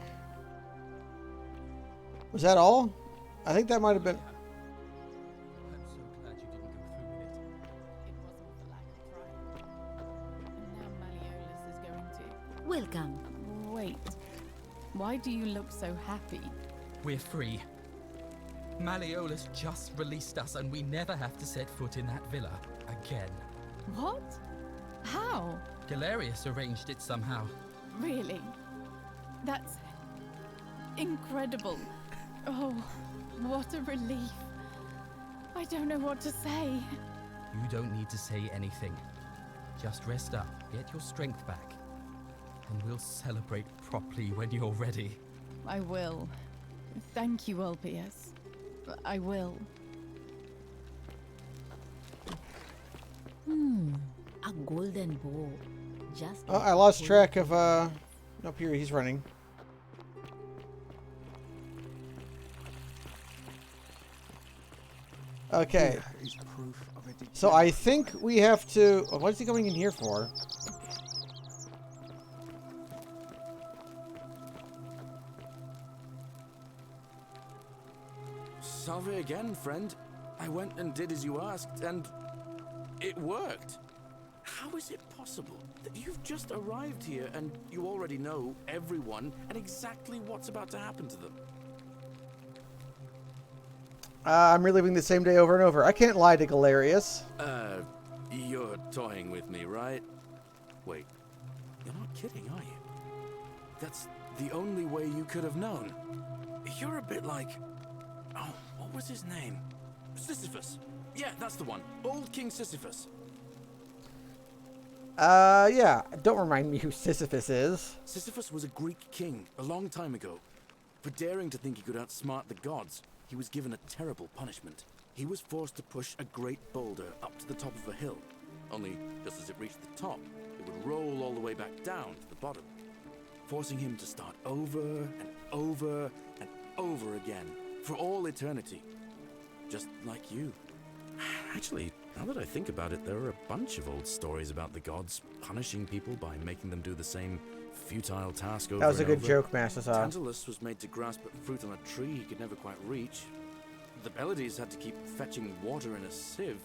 Was that all? I think that might have been... I'm so glad you didn't go through with it. It wasn't for lack of trying. And now Malleolus is going to... Welcome. Wait. Why do you look so happy? We're free. Malleolus just released us and we never have to set foot in that villa again. What? How? Galerius arranged it somehow. Really? That's... incredible. Oh, what a relief. I don't know what to say. You don't need to say anything. Just rest up, get your strength back, and we'll celebrate properly when you're ready. I will. Thank you, Ulpius. I will. A golden bow. Just Oh, I lost track of, Nope, here, he's running. Okay. So I think we have to... Oh, what is he going in here for? Salve again, friend. I went and did as you asked, and it worked. How is it possible that you've just arrived here and you already know everyone and exactly what's about to happen to them? I'm reliving the same day over and over. I can't lie to Galerius. You're toying with me, right? Wait, you're not kidding, are you? the only way you could have known. You're a bit like... Oh, what was his name? Sisyphus. Yeah, that's the one. Old King Sisyphus. Yeah. Don't remind me who Sisyphus is. Sisyphus was a Greek king a long time ago. For daring to think he could outsmart the gods, he was given a terrible punishment. He was forced to push a great boulder up to the top of a hill. Only, just as it reached the top, it would roll all the way back down to the bottom, forcing him to start over and over and over again, for all eternity. Just like you. Actually, now that I think about it, there are a bunch of old stories about the gods punishing people by making them do the same futile task over and over. That was a good joke, Master Saw. Tantalus was made to grasp at fruit on a tree he could never quite reach. The Pleiades had to keep fetching water in a sieve.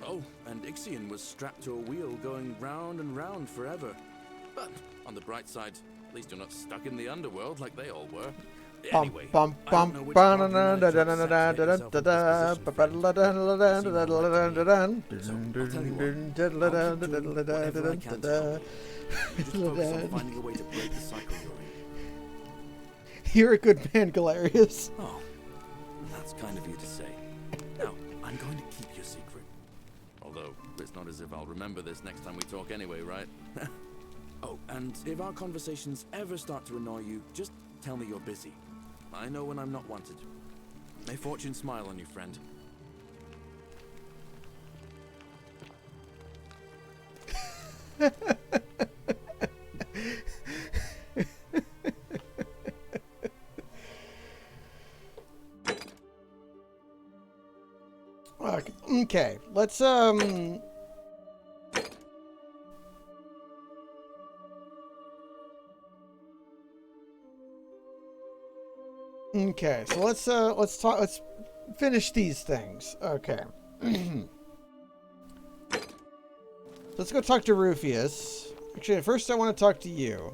Oh, and Ixion was strapped to a wheel going round and round forever. But on the bright side, at least you're not stuck in the underworld like they all were. Anyway, You're a good man, Galerius. Oh, that's kind of you to say. Now, I'm going to keep your secret. Although, it's not as if I'll remember this next time we talk anyway, right? Oh, and if our conversations ever start to annoy you, just tell me you're busy. I know when I'm not wanted. May fortune smile on you, friend. Okay, let's okay, so let's finish these things. Okay. Let's go talk to Rufius. Actually, first I want to talk to you.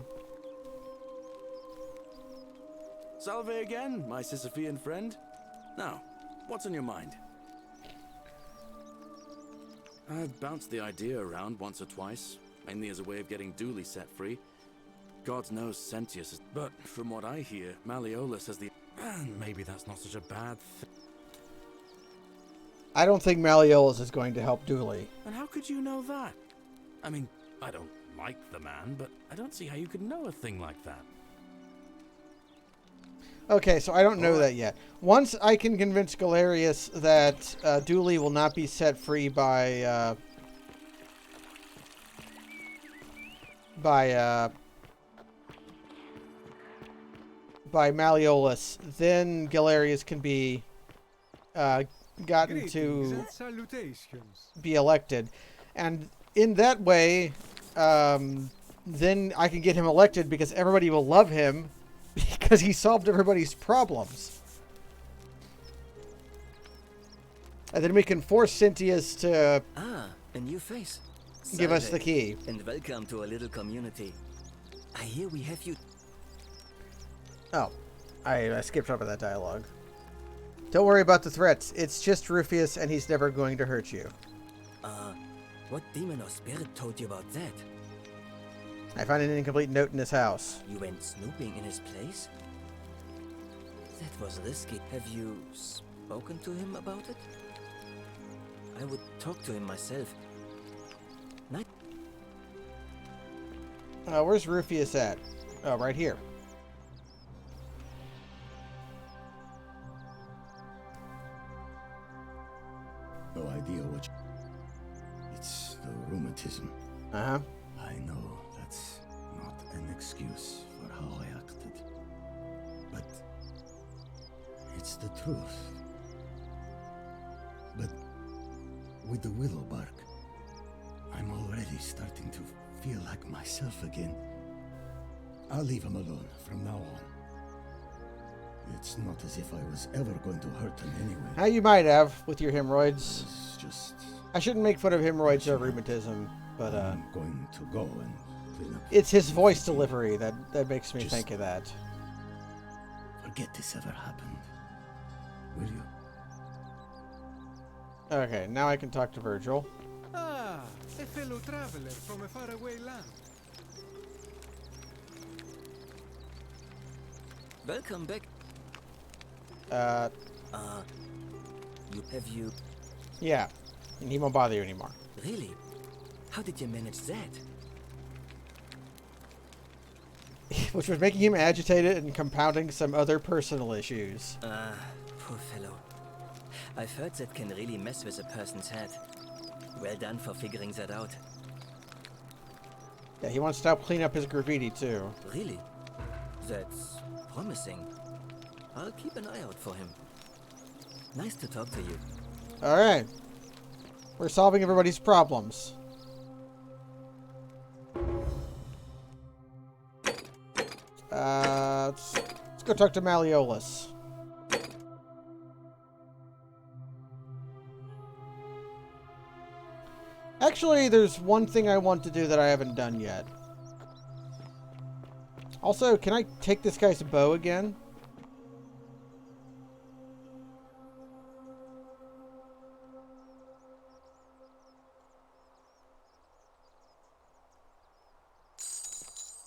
Salve again, my Sisyphean friend. Now, what's on your mind? I've bounced the idea around once or twice, mainly as a way of getting Dooley set free. God knows Sentius is... But from what I hear, Malleolus has the... maybe that's not such a bad thing. I don't think Malleolus is going to help Dooley. And how could you know that? I mean, I don't like the man, but I don't see how you could know a thing like that. Okay, so I don't know that yet. Once I can convince Galerius that Dooley will not be set free by Malleolus, then Galerius can be gotten to be elected. And in that way, then I can get him elected because everybody will love him because he solved everybody's problems. And then we can force Sentius to a new face. Give us the key. And welcome to a little community. I hear we have you... Oh, I skipped over that dialogue. Don't worry about the threats. It's just Rufius, and he's never going to hurt you. What demon or spirit told you about that? I found an incomplete note in his house. You went snooping in his place? That was risky. Have you spoken to him about it? I would talk to him myself. Where's Rufius at? Oh, right here. No idea what It's the rheumatism. Uh-huh. I know that's not an excuse for how I acted. But it's the truth. But with the willow bark, I'm already starting to feel like myself again. I'll leave him alone from now on. It's not as if I was ever going to hurt him anyway. You might have with your hemorrhoids. It's just... I shouldn't make fun of hemorrhoids or rheumatism, but I'm going to go and clean up. It's his voice delivery that makes me think of that. Forget this ever happened. Will you? Okay, now I can talk to Virgil. Ah, a fellow traveler from a faraway land. Welcome back. You... Yeah. And he won't bother you anymore. Really? How did you manage that? Which was making him agitated and compounding some other personal issues. Poor fellow. I've heard that can really mess with a person's head. Well done for figuring that out. Yeah, he wants to help clean up his graffiti too. Really? That's promising. I'll keep an eye out for him. Nice to talk to you. Alright. We're solving everybody's problems. Let's go talk to Malleolus. Actually, there's one thing I want to do that I haven't done yet. Also, can I take this guy's bow again?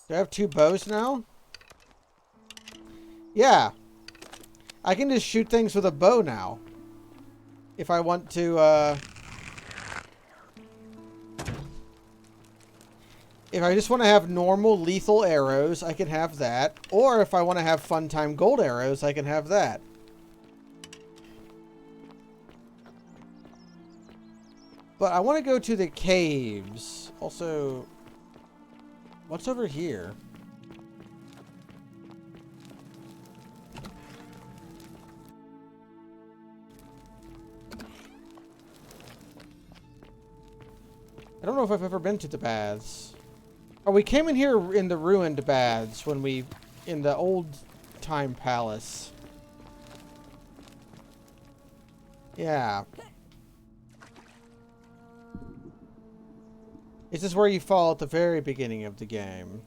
Do I have 2 bows now? Yeah. I can just shoot things with a bow now. If I want to, if I just want to have normal lethal arrows, I can have that. Or if I want to have fun time gold arrows, I can have that. But I want to go to the caves. Also, what's over here? I don't know if I've ever been to the baths. Oh, we came in here in the ruined baths when we... in the old time palace. Yeah. This is where you fall at the very beginning of the game.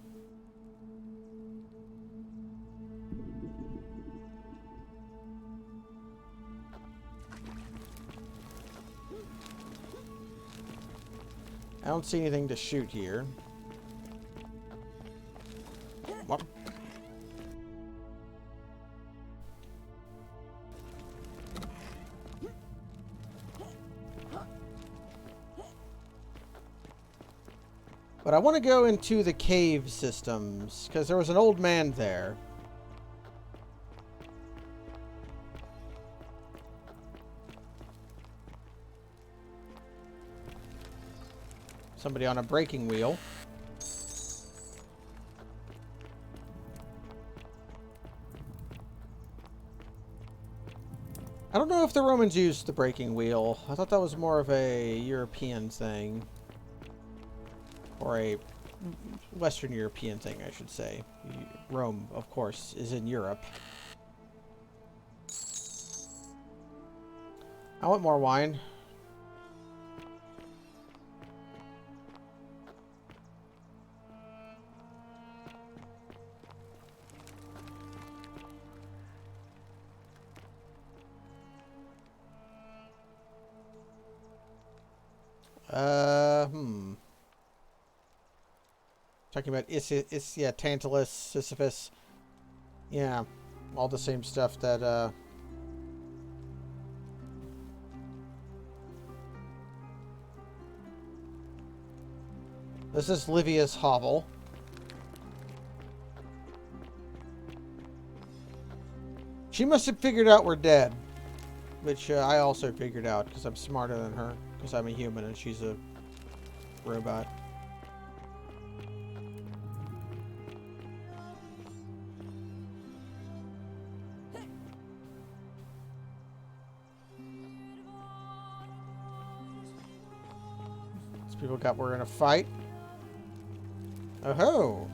I don't see anything to shoot here. What? But I want to go into the cave systems, because there was an old man there. Somebody on a breaking wheel. I don't know if the Romans used the breaking wheel. I thought that was more of a European thing. Or a Western European thing, I should say. Rome, of course, is in Europe. I want more wine. Talking about yeah, Tantalus, Sisyphus. Yeah, all the same stuff that, This is Livia's hovel. She must have figured out we're dead. Which I also figured out, because I'm smarter than her. Because I'm a human and she's a robot. These people got we're in a fight. Oh ho!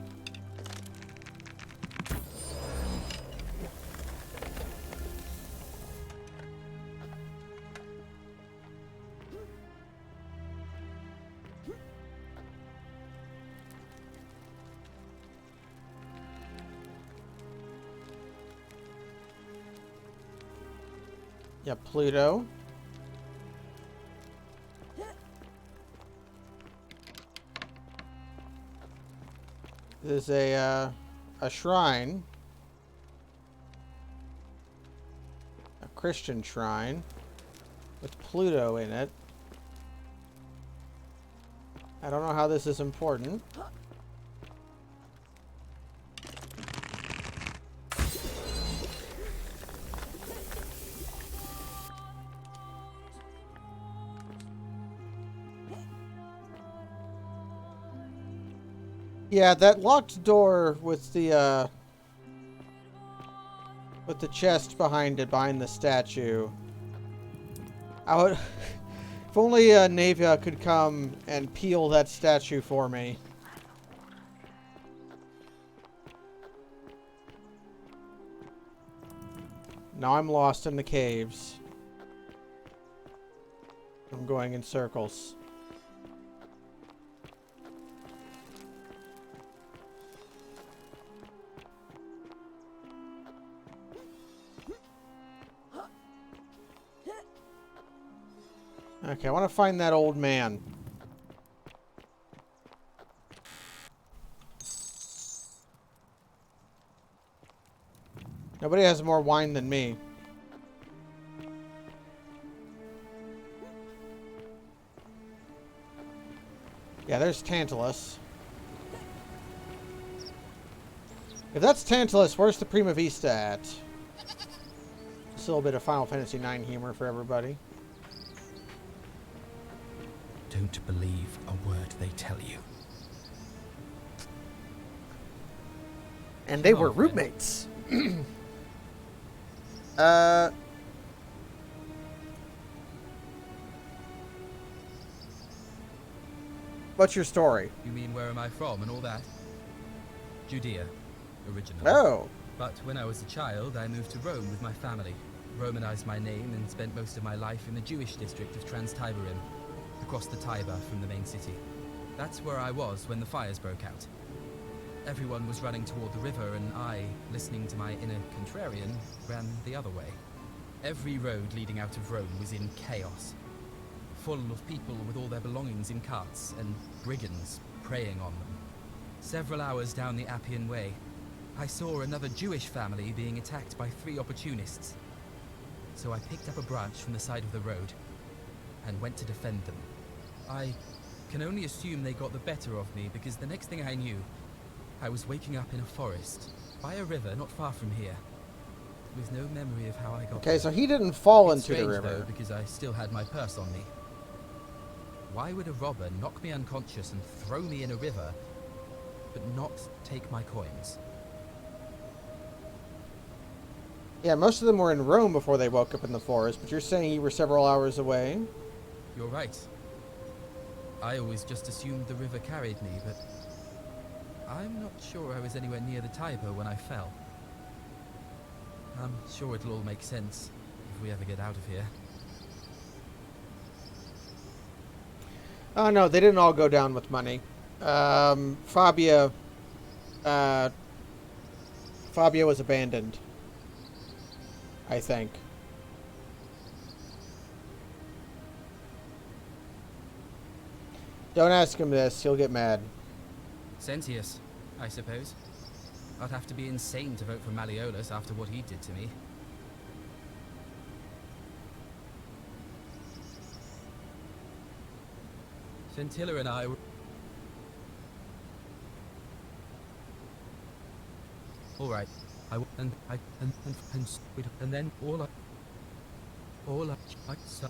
Yeah, Pluto. There's a shrine. Christian shrine with Pluto in it. I don't know how this is important. Yeah, that locked door with the chest behind it, behind the statue. I would, if only Navia could come and peel that statue for me. Now I'm lost in the caves. I'm going in circles. Okay, I want to find that old man. Nobody has more wine than me. Yeah, there's Tantalus. If that's Tantalus, where's the Prima Vista at? Just a little bit of Final Fantasy IX humor for everybody. Don't believe a word they tell you. And they were roommates. What's your story? You mean where am I from and all that? Judea, originally. Oh. But when I was a child, I moved to Rome with my family, Romanized my name, and spent most of my life in the Jewish district of Trans-Tiberim, across the Tiber from the main city. That's where I was when the fires broke out. Everyone was running toward the river, and I, listening to my inner contrarian, ran the other way. Every road leading out of Rome was in chaos, full of people with all their belongings in carts, and brigands preying on them. Several hours down the Appian Way, I saw another Jewish family being attacked by 3 opportunists. So I picked up a branch from the side of the road and went to defend them. I can only assume they got the better of me, because the next thing I knew, I was waking up in a forest, by a river not far from here, with no memory of how I got there. Okay, so he didn't fall It's into the strange, river. though, because I still had my purse on me. Why would a robber knock me unconscious and throw me in a river, but not take my coins? Yeah, most of them were in Rome before they woke up in the forest, but you're saying you were several hours away? You're right. I always just assumed the river carried me, but I'm not sure I was anywhere near the Tiber when I fell. I'm sure it'll all make sense if we ever get out of here. Oh, no, they didn't all go down with money. Fabia was abandoned, I think. Don't ask him this, he'll get mad. Sentius, I suppose. I'd have to be insane to vote for Malleolus after what he did to me. Scintilla and I were... Alright, and then all I saw...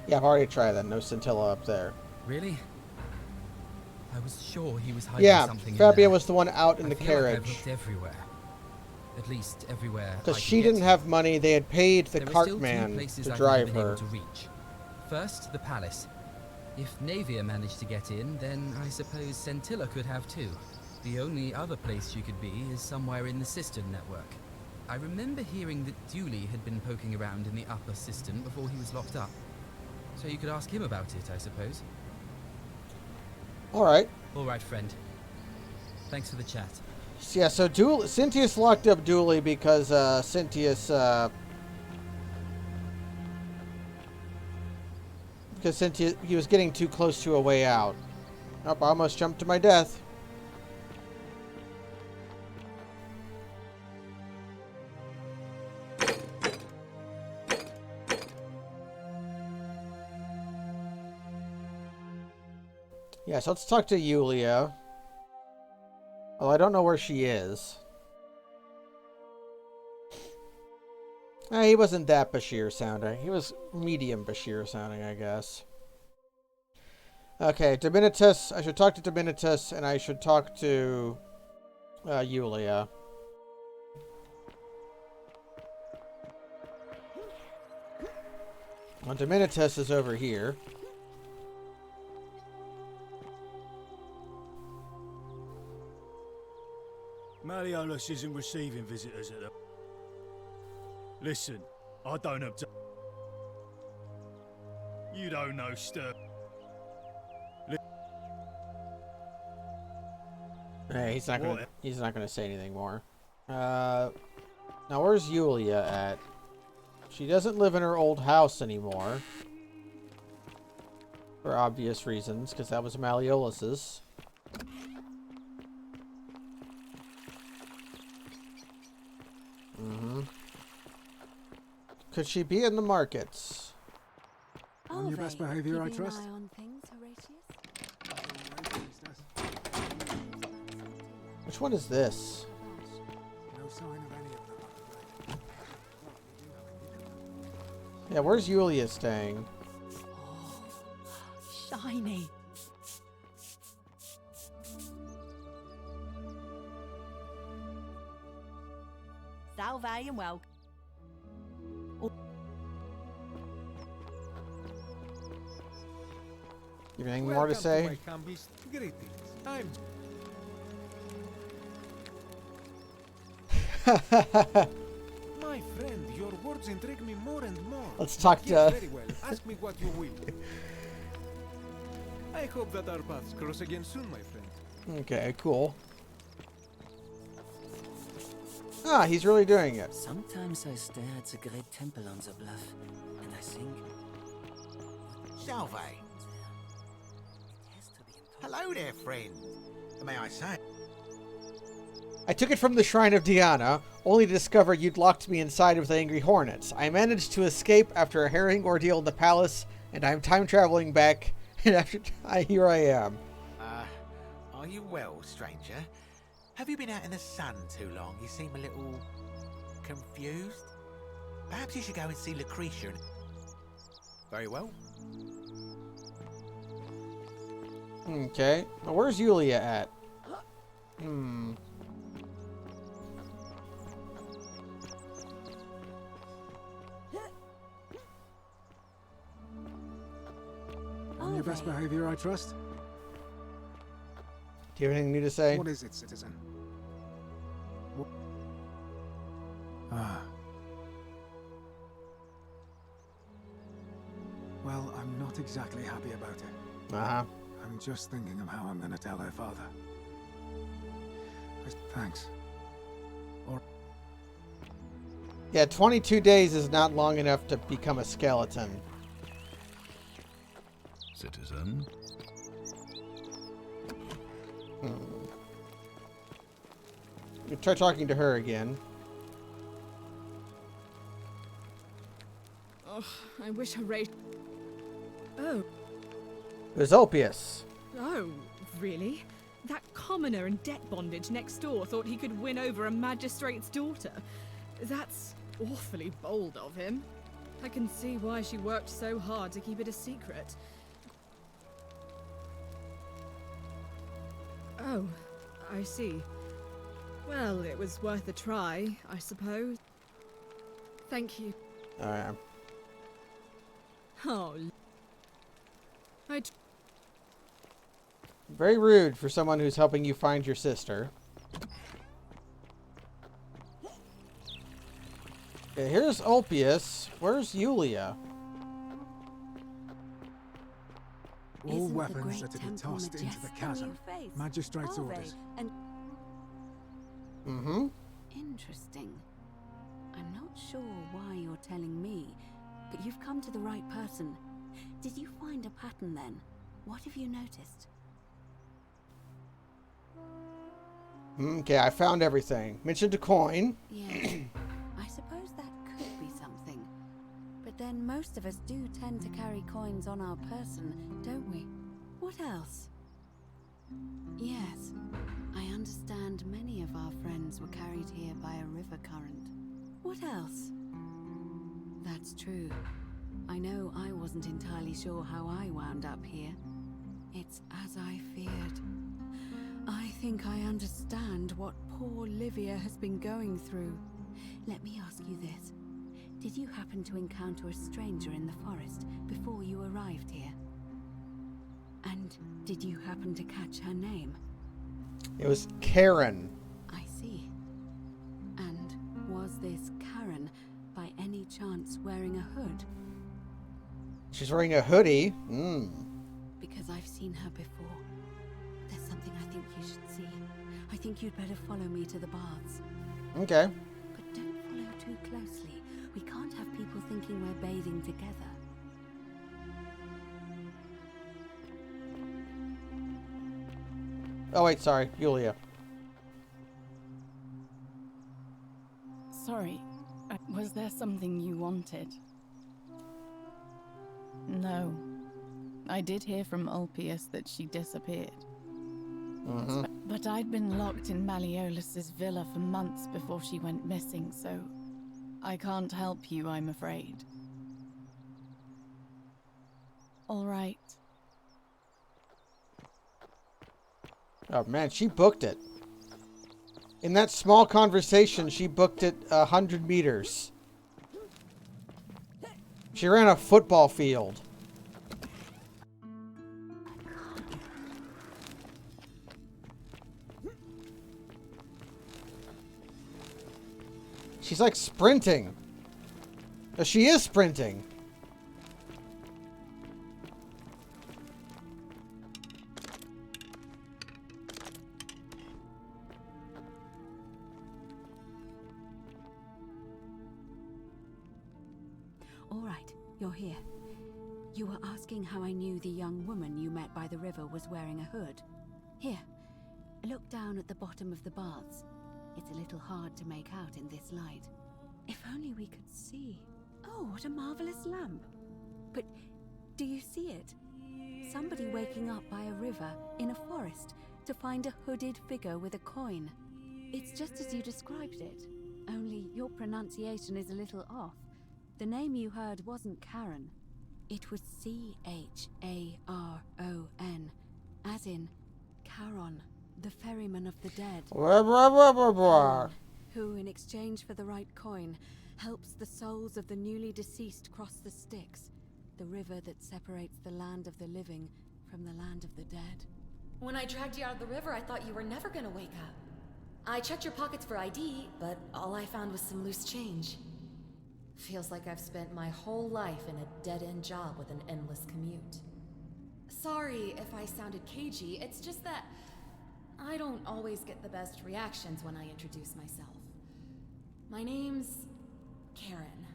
Yeah, I've already tried that. No scintilla up there. Really? I was sure he was hiding something. Fabia in there. was the one out in the I feel carriage. like I've looked everywhere. At least everywhere. Because she didn't have money, they had paid the cart man to drive her. To reach. First, the palace. If Navia managed to get in, then I suppose Scintilla could have too. The only other place she could be is somewhere in the cistern network. I remember hearing that Dooley had been poking around in the upper cistern before he was locked up. So you could ask him about it, I suppose. Alright. Alright, friend. Thanks for the chat. Yeah, so Cynthius locked up Dooley because Cynthius he was getting too close to a way out. Oh, I almost jumped to my death. Yeah, so let's talk to Yulia. Well, I don't know where she is. He wasn't that Bashir sounding. He was medium Bashir sounding, I guess. Okay, Dominitus. I should talk to Dominitus, and I should talk to Yulia. Well, Dominitus is over here. Malleolus isn't receiving visitors at the... Listen, I don't object. You don't know, Stir. Hey, he's not gonna say anything more. Now where's Yulia at? She doesn't live in her old house anymore. For obvious reasons, because that was Malleolus's. Could she be in the markets? On your best behavior, I trust. Which one is this? No sign of any of them. Yeah, where's Yulia staying? Shiny. Salve and welcome. You have anything more to say? Greetings. I'm... My friend, your words intrigue me more and more. Let's talk Yes, to... very well. Ask me what you will. I hope that our paths cross again soon, my friend. Okay, cool. Ah, he's really doing it. Sometimes I stare at the great temple on the bluff, and I think... Salve. Hello there, friend. May I say? I took it from the Shrine of Diana, only to discover you'd locked me inside with angry hornets. I managed to escape after a harrowing ordeal in the palace, and I'm time traveling back, and here I am. Are you well, stranger? Have you been out in the sun too long? You seem a little... confused? Perhaps you should go and see Lucretia and... Very well. Okay. Now, where's Yulia at? On your best behavior, I trust. Do you have anything new to say? What is it, citizen? Well, I'm not exactly happy about it. Uh-huh. I'm just thinking of how I'm going to tell her father. Thanks. Yeah, 22 days is not long enough to become a skeleton. Citizen. You try talking to her again. Oh, I wish Horatio... Oh. It was Ulpius. Oh, really? That commoner in debt bondage next door thought he could win over a magistrate's daughter. That's awfully bold of him. I can see why she worked so hard to keep it a secret. Oh, I see. Well, it was worth a try, I suppose. Thank you. Alright. Oh. Very rude for someone who's helping you find your sister. Okay, here's Ulpius. Where's Yulia? All weapons are to be tossed into the chasm. Magistrate's orders. Interesting. I'm not sure why you're telling me, but you've come to the right person. Did you find a pattern then? What have you noticed? Okay, I found everything. Mentioned a coin. Yeah, I suppose that could be something. But then most of us do tend to carry coins on our person, don't we? What else? Yes. I understand many of our friends were carried here by a river current. What else? That's true. I know I wasn't entirely sure how I wound up here. It's as I feared. I think I understand what poor Livia has been going through. Let me ask you this. Did you happen to encounter a stranger in the forest before you arrived here? And did you happen to catch her name? It was Karen. I see. And was this Karen by any chance wearing a hood? She's wearing a hoodie. Because I've seen her before. There's something I think you should see. I think you'd better follow me to the baths. Okay. But don't follow too closely. We can't have people thinking we're bathing together. Oh, wait, sorry. Yulia. Sorry, was there something you wanted? No. I did hear from Ulpius that she disappeared. But I'd been locked in Malleolus's villa for months before she went missing, so I can't help you, I'm afraid. All right. Oh, man, she booked it. In that small conversation, she booked it 100 meters. She ran a football field. She's like sprinting. She is sprinting. All right, you're here. You were asking how I knew the young woman you met by the river was wearing a hood. Here, look down at the bottom of the baths. It's a little hard to make out in this light. If only we could see. Oh, what a marvelous lamp. But do you see it? Somebody waking up by a river in a forest to find a hooded figure with a coin. It's just as you described it, only your pronunciation is a little off. The name you heard wasn't Karen. It was C-H-A-R-O-N, as in Charon, the ferryman of the dead. Who, in exchange for the right coin, helps the souls of the newly deceased cross the Styx, the river that separates the land of the living from the land of the dead. When I dragged you out of the river, I thought you were never gonna wake up. I checked your pockets for ID, but all I found was some loose change. Feels like I've spent my whole life in a dead-end job with an endless commute. Sorry if I sounded cagey, it's just that I don't always get the best reactions when I introduce myself. My name's Karen.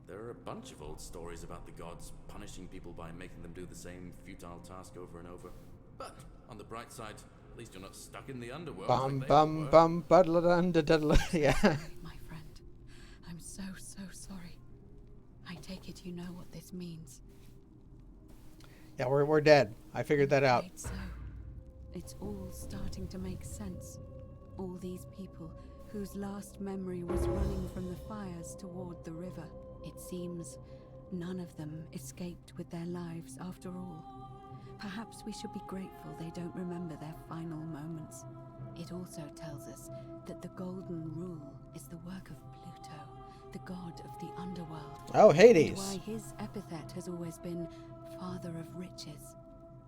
There are a bunch of old stories about the gods punishing people by making them do the same futile task over and over. But on the bright side, at least you're not stuck in the underworld. Bum like bum bum buddle. Yeah. My friend, I'm so sorry. I take it you know what this means. Yeah, we're dead. I figured that out. Right, so it's all starting to make sense. All these people whose last memory was running from the fires toward the river. It seems none of them escaped with their lives after all. Perhaps we should be grateful they don't remember their final moments. It also tells us that the Golden Rule is the work of Pluto, the god of the underworld. Oh, Hades. And why his epithet has always been Father of Riches.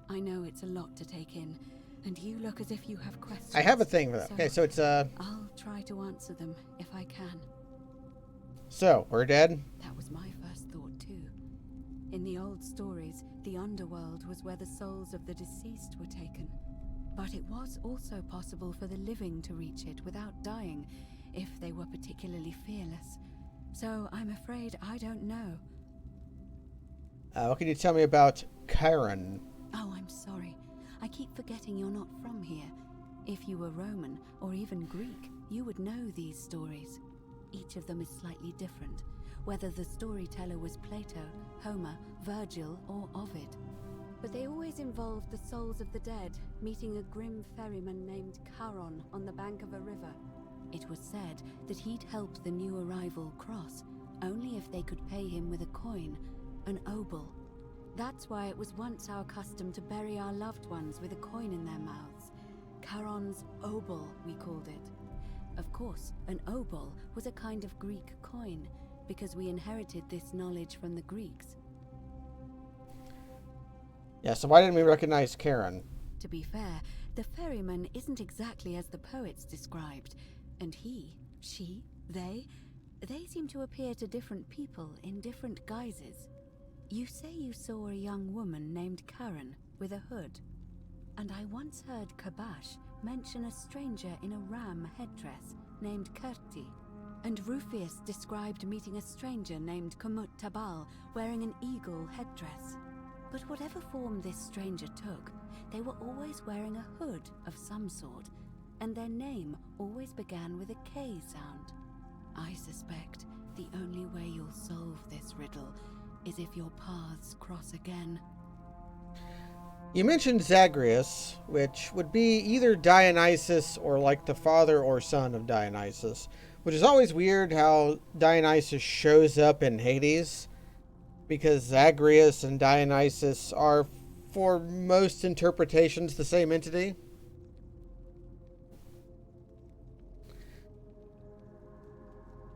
I know it's a lot to take in, and you look as if you have questions. I have a thing for that. Okay, so it's I'll try to answer them if I can. So, we're dead? That was my first thought too. In the old stories, the underworld was where the souls of the deceased were taken. But it was also possible for the living to reach it without dying, if they were particularly fearless. So I'm afraid I don't know. What can you tell me about Chiron? Oh, I'm sorry. I keep forgetting you're not from here. If you were Roman, or even Greek, you would know these stories. Each of them is slightly different, whether the storyteller was Plato, Homer, Virgil, or Ovid. but they always involved the souls of the dead meeting a grim ferryman named Charon on the bank of a river. It was said that he'd help the new arrival cross only if they could pay him with a coin, an obol. That's why it was once our custom to bury our loved ones with a coin in their mouths. Charon's obol, we called it. Of course, an obol was a kind of Greek coin, because we inherited this knowledge from the Greeks. Yeah, so why didn't we recognize Karen? To be fair, the ferryman isn't exactly as the poets described, and he, she, they seem to appear to different people in different guises. You say you saw a young woman named Karen with a hood, and I once heard Kabash mention a stranger in a ram headdress named Kerti, and Rufius described meeting a stranger named Kumut Tabal wearing an eagle headdress. But whatever form this stranger took, they were always wearing a hood of some sort, and their name always began with a K sound. I suspect the only way you'll solve this riddle is if your paths cross again. You mentioned Zagreus, which would be either Dionysus or like the father or son of Dionysus, which is always weird how Dionysus shows up in Hades, because Zagreus and Dionysus are, for most interpretations, the same entity.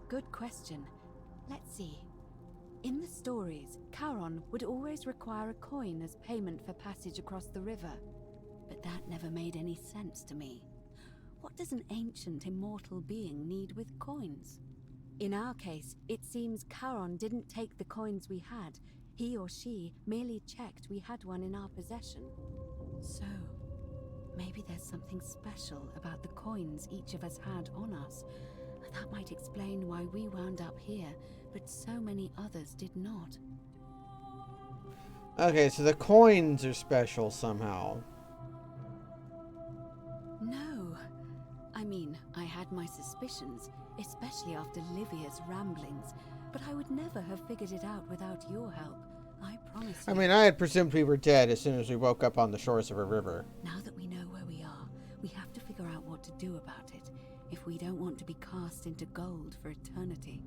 Good question. Let's see. In the stories, Charon would always require a coin as payment for passage across the river. But that never made any sense to me. What does an ancient immortal being need with coins? In our case, it seems Charon didn't take the coins we had. He or she merely checked we had one in our possession. So, maybe there's something special about the coins each of us had on us. That might explain why we wound up here, but so many others did not. Okay, so the coins are special somehow. No. I mean, I had my suspicions, especially after Livia's ramblings, but I would never have figured it out without your help. I promise you. I mean, I had presumed we were dead as soon as we woke up on the shores of a river. Now that we know where we are, we have to figure out what to do about it, if we don't want to be cast into gold for eternity.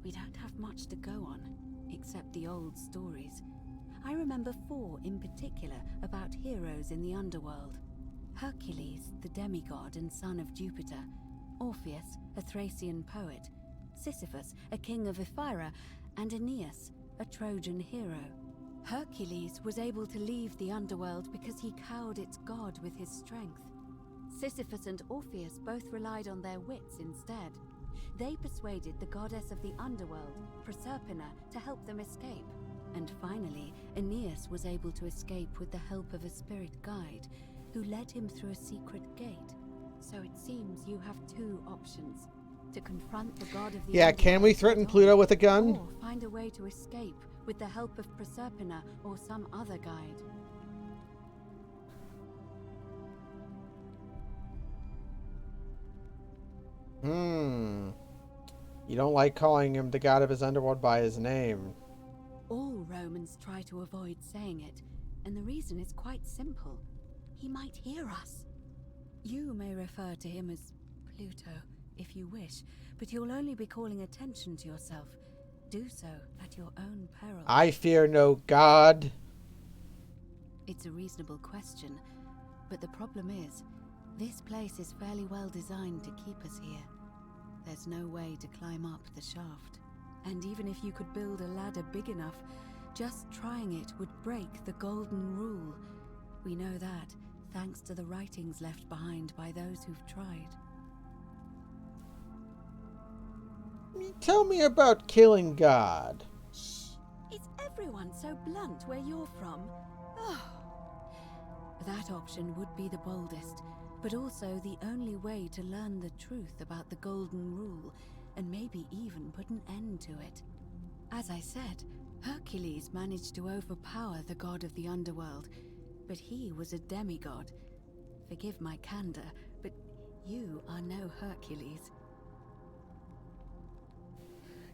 We don't have much to go on, except the old stories. I remember 4 in particular about heroes in the underworld. Hercules, the demigod and son of Jupiter. Orpheus, a Thracian poet. Sisyphus, a king of Ephyra. And Aeneas, a Trojan hero. Hercules was able to leave the underworld because he cowed its god with his strength. Sisyphus and Orpheus both relied on their wits instead. They persuaded the goddess of the underworld, Proserpina, to help them escape. And finally, Aeneas was able to escape with the help of a spirit guide, who led him through a secret gate. So it seems you have 2 options. To confront the god of the Yeah, can we threaten Pluto with a gun? Or find a way to escape with the help of Proserpina or some other guide. You don't like calling him the god of his underworld by his name. All Romans try to avoid saying it, and the reason is quite simple. He might hear us. You may refer to him as Pluto, if you wish, but you'll only be calling attention to yourself. Do so at your own peril. I fear no god. It's a reasonable question, but the problem is, this place is fairly well designed to keep us here. There's no way to climb up the shaft. And even if you could build a ladder big enough, just trying it would break the golden rule. We know that, thanks to the writings left behind by those who've tried. Tell me about killing God. Shh! Is everyone so blunt where you're from? Oh. That option would be the boldest, but also the only way to learn the truth about the Golden Rule, and maybe even put an end to it. As I said, Hercules managed to overpower the god of the underworld, but he was a demigod. Forgive my candor, but you are no Hercules.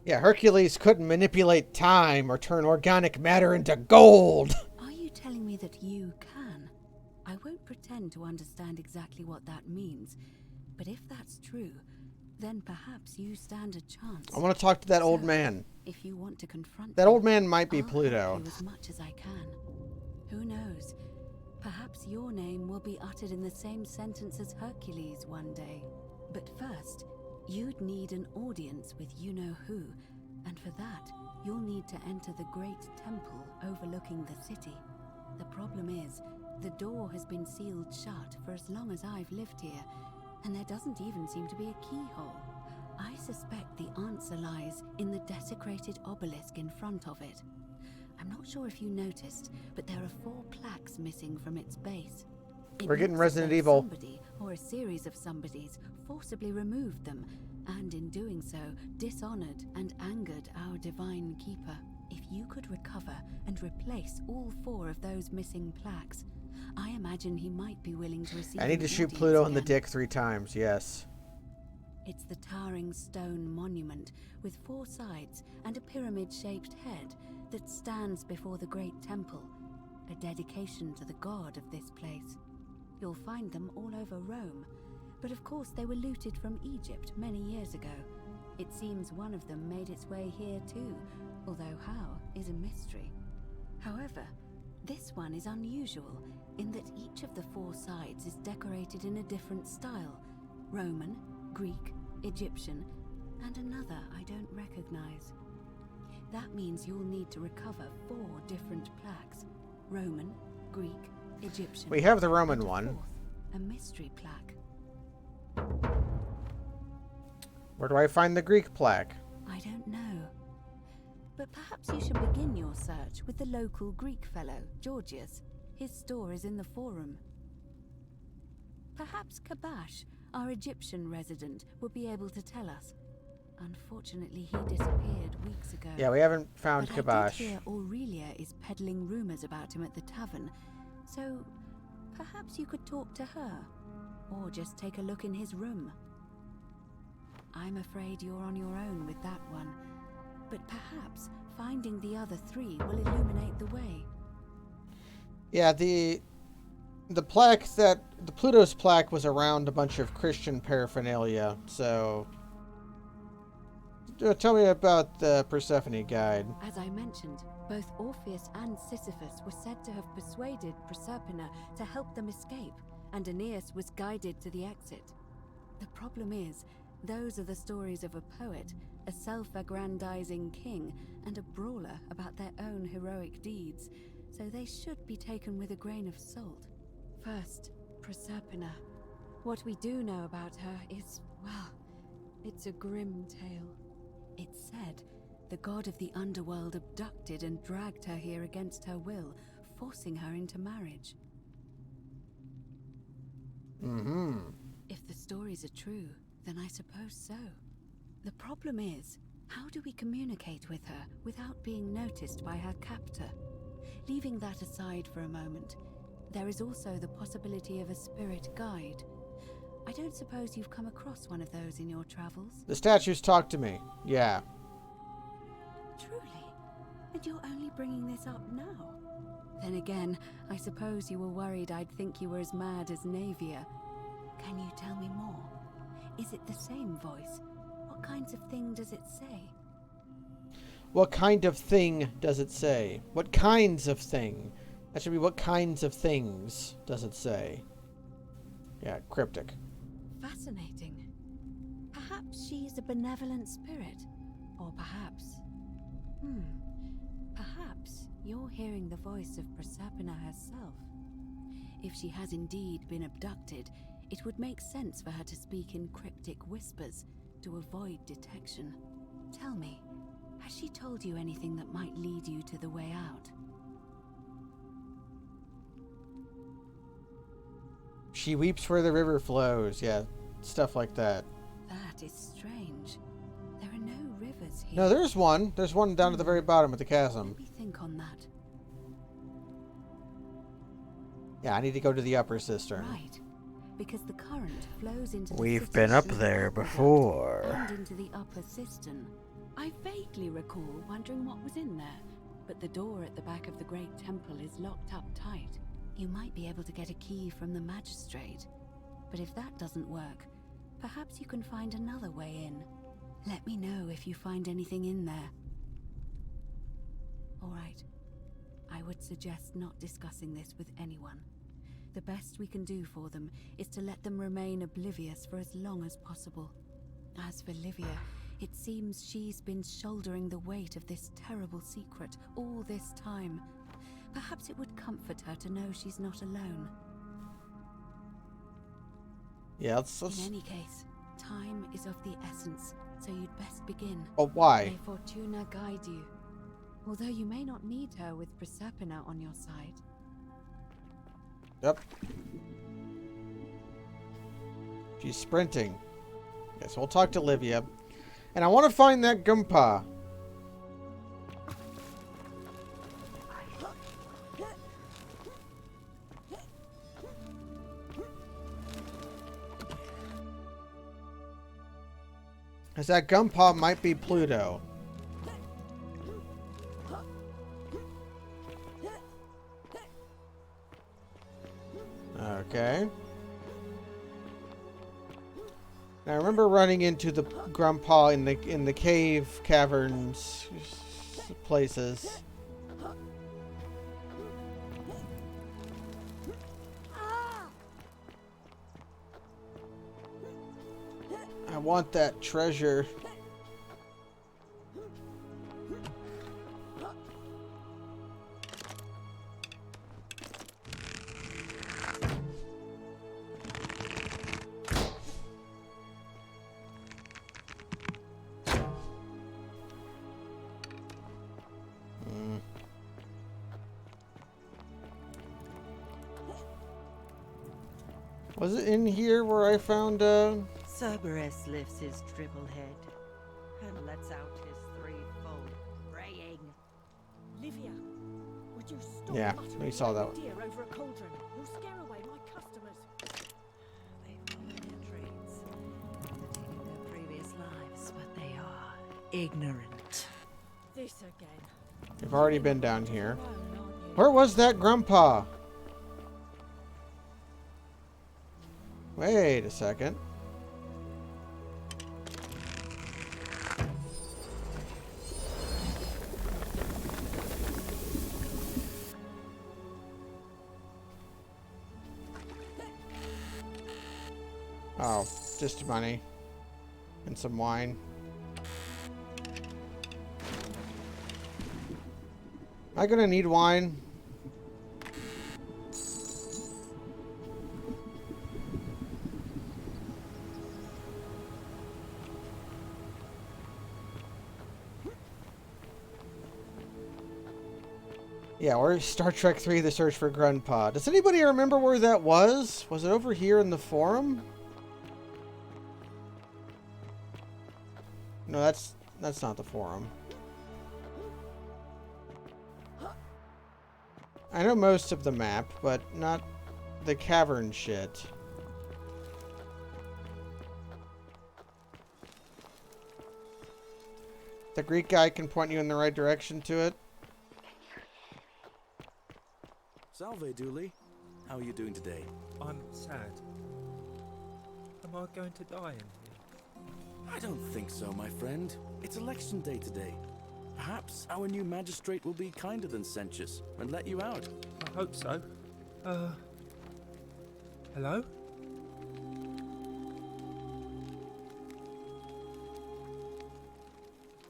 Yeah, Hercules couldn't manipulate time or turn organic matter into gold. Are you telling me that you can. I won't pretend to understand exactly what that means, but if that's true, then perhaps you stand a chance. I want to talk to that old man. If you want to confront That him, old man might be I'll Pluto. help you as much as I can. Who knows? Perhaps your name will be uttered in the same sentence as Hercules one day. But first, you'd need an audience with you-know-who, and for that, you'll need to enter the great temple overlooking the city. The problem is, the door has been sealed shut for as long as I've lived here, and there doesn't even seem to be a keyhole. I suspect the answer lies in the desecrated obelisk in front of it. I'm not sure if you noticed, but there are 4 plaques missing from its base. We're getting looks as Resident though Evil. Somebody, or a series of somebodies, forcibly removed them, and in doing so, dishonored and angered our divine keeper. If you could recover and replace all 4 of those missing plaques, I imagine he might be willing to receive. I need an to shoot audience Pluto in the again. dick 3 times, yes. It's the towering stone monument with 4 sides and a pyramid-shaped head that stands before the great temple, a dedication to the god of this place. You'll find them all over Rome, but of course they were looted from Egypt many years ago. It seems one of them made its way here too, although how is a mystery. However, this one is unusual in that each of the 4 sides is decorated in a different style: Roman, Greek, Egyptian, and another I don't recognize. That means you'll need to recover 4 different plaques: Roman, Greek, Egyptian. We have the Roman and a one. 4th, a mystery plaque. Where do I find the Greek plaque? I don't know. But perhaps you should begin your search with the local Greek fellow, Georgius. His store is in the forum. Perhaps Kabash, our Egyptian resident, will be able to tell us. Unfortunately, he disappeared weeks ago. Yeah, we haven't found But I Kabash. did hear Aurelia is peddling rumors about him at the tavern, so perhaps you could talk to her, or just take a look in his room. I'm afraid you're on your own with that one, but perhaps finding the other 3 will illuminate the way. Yeah, the plaque the Pluto's plaque was around a bunch of Christian paraphernalia, so tell me about the Persephone guide. As I mentioned, both Orpheus and Sisyphus were said to have persuaded Proserpina to help them escape, and Aeneas was guided to the exit. The problem is, those are the stories of a poet, a self-aggrandizing king, and a brawler about their own heroic deeds, so they should be taken with a grain of salt. First, Proserpina. What we do know about her is, well, it's a grim tale. It's said the god of the underworld abducted and dragged her here against her will, forcing her into marriage. Mm-hmm. If the stories are true, then I suppose so. The problem is, how do we communicate with her without being noticed by her captor? Leaving that aside for a moment, there is also the possibility of a spirit guide. I don't suppose you've come across one of those in your travels? The statues talk to me. Yeah. Truly? And you're only bringing this up now? Then again, I suppose you were worried I'd think you were as mad as Navia. Can you tell me more? Is it the same voice? What kinds of thing does it say? What kind of thing does it say? What kinds of thing? That should be what kinds of things does it say? Yeah, cryptic. Fascinating. Perhaps she's a benevolent spirit. Or perhaps... Perhaps you're hearing the voice of Proserpina herself. If she has indeed been abducted, it would make sense for her to speak in cryptic whispers to avoid detection. Tell me, has she told you anything that might lead you to the way out? She weeps where the river flows. Yeah, stuff like that. That is strange. There are no rivers here. No, there's one. There's one down at the very bottom of the chasm. Let me think on that. Yeah, I need to go to the upper cistern. Right, because the current flows into the We've city been up through the there aqueduct before. and into the upper cistern. I vaguely recall wondering what was in there, but the door at the back of the Great Temple is locked up tight. You might be able to get a key from the magistrate, but if that doesn't work, perhaps you can find another way in. Let me know if you find anything in there. All right. I would suggest not discussing this with anyone. The best we can do for them is to let them remain oblivious for as long as possible. As for Livia, it seems she's been shouldering the weight of this terrible secret all this time. Perhaps it would comfort her to know she's not alone. Yeah, let's... In any case, time is of the essence, so you'd best begin. Oh, why? May Fortuna guide you. Although you may not need her with Proserpina on your side. Yep. She's sprinting. Yes, we'll talk to Livia. And I want to find that Gumpa. Because that Gumpa might be Pluto. Okay. Now I remember running into the Grandpa in the cave caverns places. I want that treasure. Was it in here where I found Cerberus lifts his triple head and lets out his threefold braying. Livia, would you stop Yeah, muttering we saw that one. deer over a cauldron? You'll scare away my customers. They follow their traits, imitating their previous lives, but they are ignorant. This again. We've already been down here. Where was that Grandpa? Wait a second. Oh, just money and some wine. Am I gonna need wine? Yeah, or Star Trek 3, The Search for Grandpa. Does anybody remember where that was? Was it over here in the forum? No, that's not the forum. I know most of the map, but not the cavern shit. The Greek guy can point you in the right direction to it. Salve, Dooley. How are you doing today? I'm sad. Am I going to die in here? I don't think so, my friend. It's election day today. Perhaps our new magistrate will be kinder than Sentius and let you out. I hope so. Hello?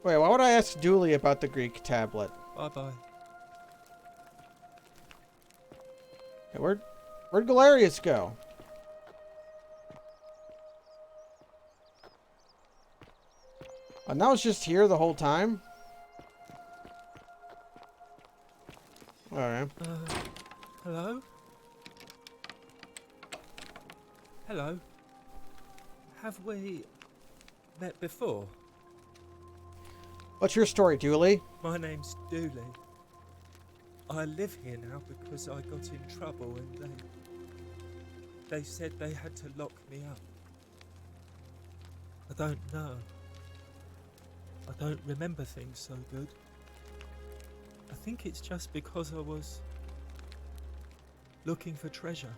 Wait, why would I ask Dooley about the Greek tablet? Bye-bye. Hey, where'd Galerius go? And that was just here the whole time? Alright. Hello? Hello? Have we met before? What's your story, Dooley? My name's Dooley. I live here now because I got in trouble and they said they had to lock me up. I don't know. I don't remember things so good. I think it's just because I was looking for treasure.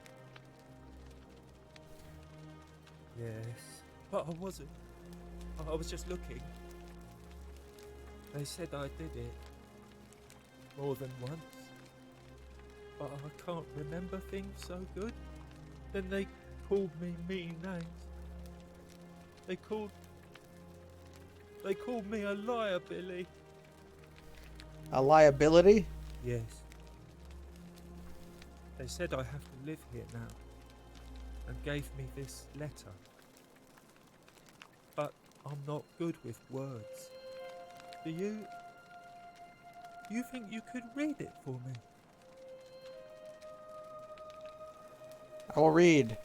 Yes, but I wasn't. I was just looking. They said I did it more than once, but I can't remember things so good. Then they called me mean names. They called me a liar, Billy. A liability? Yes. They said I have to live here now, and gave me this letter. But I'm not good with words. Do you think you could read it for me? I will read.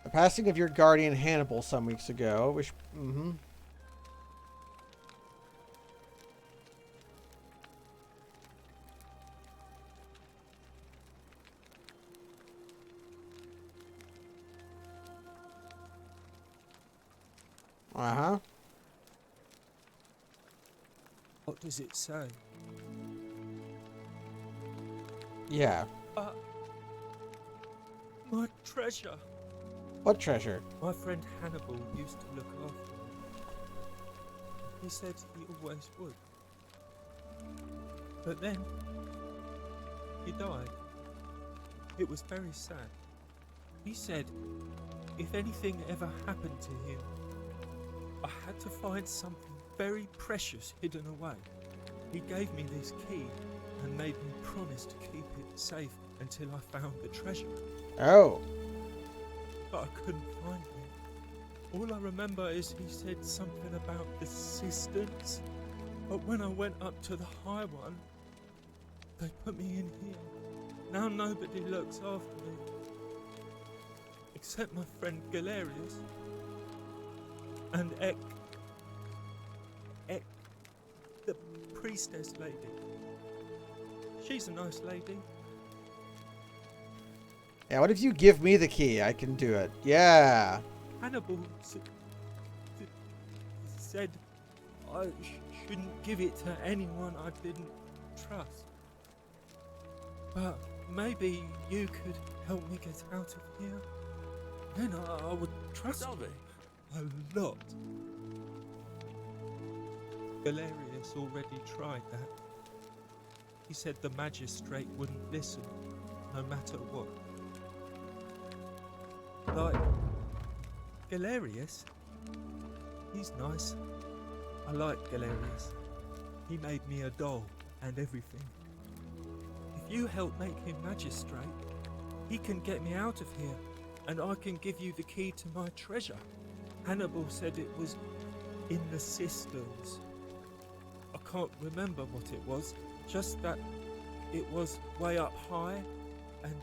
The passing of your guardian Hannibal some weeks ago, which... Uh-huh. What does it say? Yeah. My treasure. What treasure? My friend Hannibal used to look after me. He said he always would. But then, he died. It was very sad. He said if anything ever happened to him, I had to find something very precious hidden away. He gave me this key and made me promise to keep it safe until I found the treasure. Oh. But I couldn't find it. All I remember is he said something about the cisterns. But when I went up to the high one, they put me in here. Now nobody looks after me. Except my friend Galerius. And Ek, the priestess lady. She's a nice lady. Yeah, what if you give me the key? I can do it. Yeah. Hannibal said I shouldn't give it to anyone I didn't trust. But maybe you could help me get out of here. Then I would trust you a lot. Galerius already tried that. He said the magistrate wouldn't listen, no matter what. Like, Galerius, he's nice. I like Galerius. He made me a doll and everything. If you help make him magistrate, he can get me out of here, and I can give you the key to my treasure. Hannibal said it was in the cisterns. I can't remember what it was, just that it was way up high and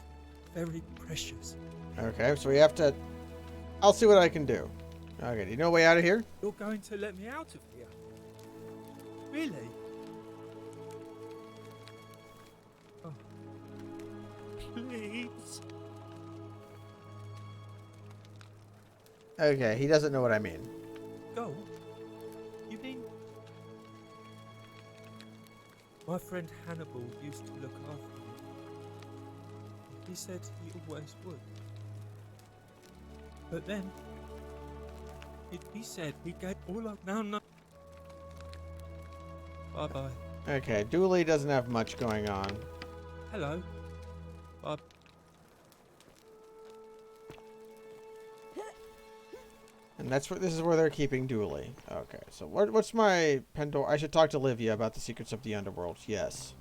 very precious. Okay, so we have to... I'll see what I can do. Okay, do you know a way out of here? You're going to let me out of here? Really? Oh. Please? Okay, he doesn't know what I mean. Go? You mean... My friend Hannibal used to look after me. He said he always would. But then, he said he gave all up. Now, no. Bye-bye. Okay, Dooley doesn't have much going on. Hello. Bye. And this is where they're keeping Dooley. Okay, so what's my Pandora? I should talk to Livia about the secrets of the underworld. Yes.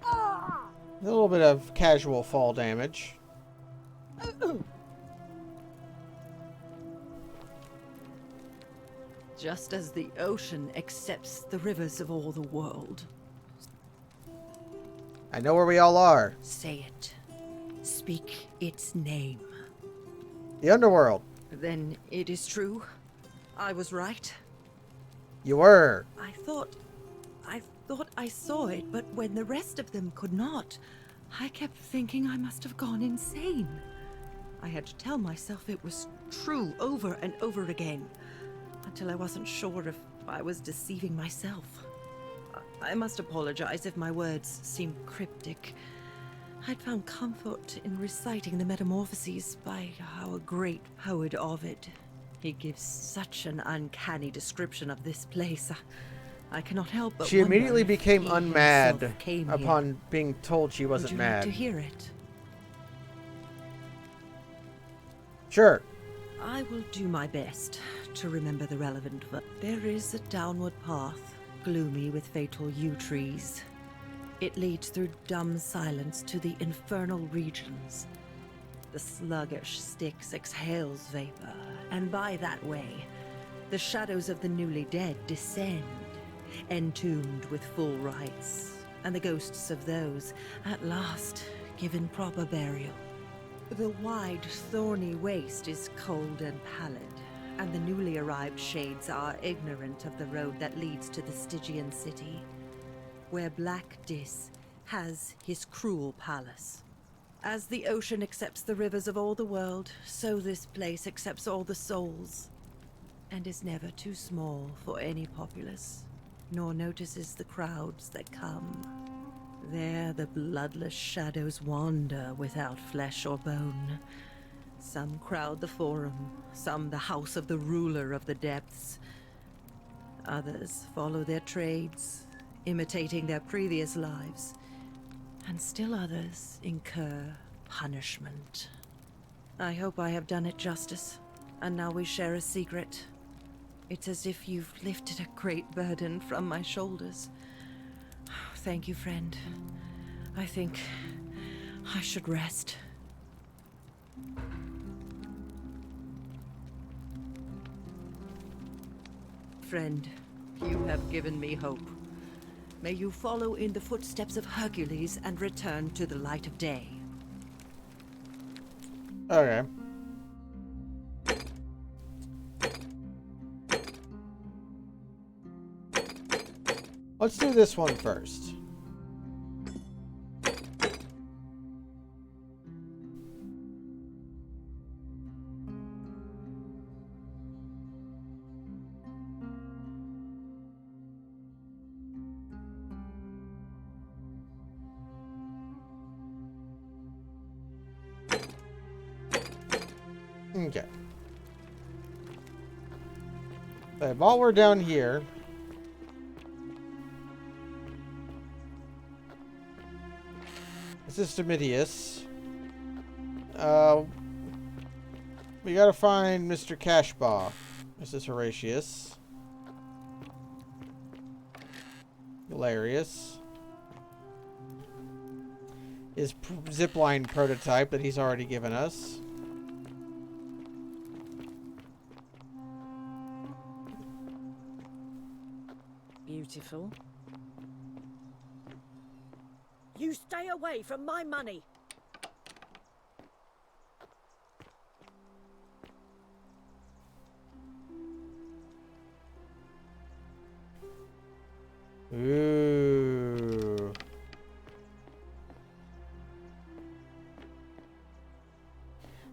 A little bit of casual fall damage. Just as the ocean accepts the rivers of all the world. I know where we all are. Say it. Speak its name. The underworld. Then it is true. I was right. You were. I thought I saw it, but when the rest of them could not, I kept thinking I must have gone insane. I had to tell myself it was true over and over again, until I wasn't sure if I was deceiving myself. I must apologize if my words seem cryptic. I'd found comfort in reciting the Metamorphoses by our great poet Ovid. He gives such an uncanny description of this place. I cannot help but She wonder immediately if became he unmad himself came upon here. being told she wasn't Would you mad. like to hear it? Sure. I will do my best to remember the relevant There is a downward path, gloomy with fatal yew trees. It leads through dumb silence to the infernal regions. The sluggish Styx exhales vapor, and by that way, the shadows of the newly dead descend, entombed with full rites, and the ghosts of those, at last, given proper burial. The wide, thorny waste is cold and pallid, and the newly arrived shades are ignorant of the road that leads to the Stygian city, where Black Dis has his cruel palace. As the ocean accepts the rivers of all the world, so this place accepts all the souls, and is never too small for any populace, nor notices the crowds that come. There the bloodless shadows wander without flesh or bone. Some crowd the forum, some the house of the ruler of the depths. Others follow their trades, imitating their previous lives, and still others incur punishment. I hope I have done it justice, and now we share a secret. It's as if you've lifted a great burden from my shoulders. Thank you, friend. I think I should rest. Friend, you have given me hope. May you follow in the footsteps of Hercules and return to the light of day. Okay. Let's do this one first. Okay. So while we're down here, this is Domitius. We gotta find Mr. Cashbaugh. This is Horatius. Hilarious. His zipline prototype that he's already given us. Beautiful. You stay away from my money. Ooh.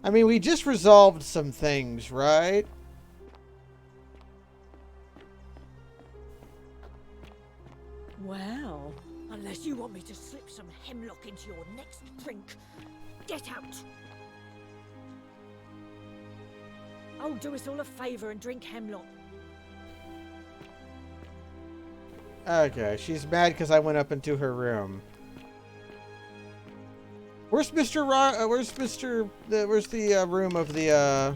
I mean, we just resolved some things, right? Well, unless you want me to slip some hemlock into your next drink, get out. Oh, do us all a favour and drink hemlock. Okay, she's mad because I went up into her room. Where's Mr. where's the room of the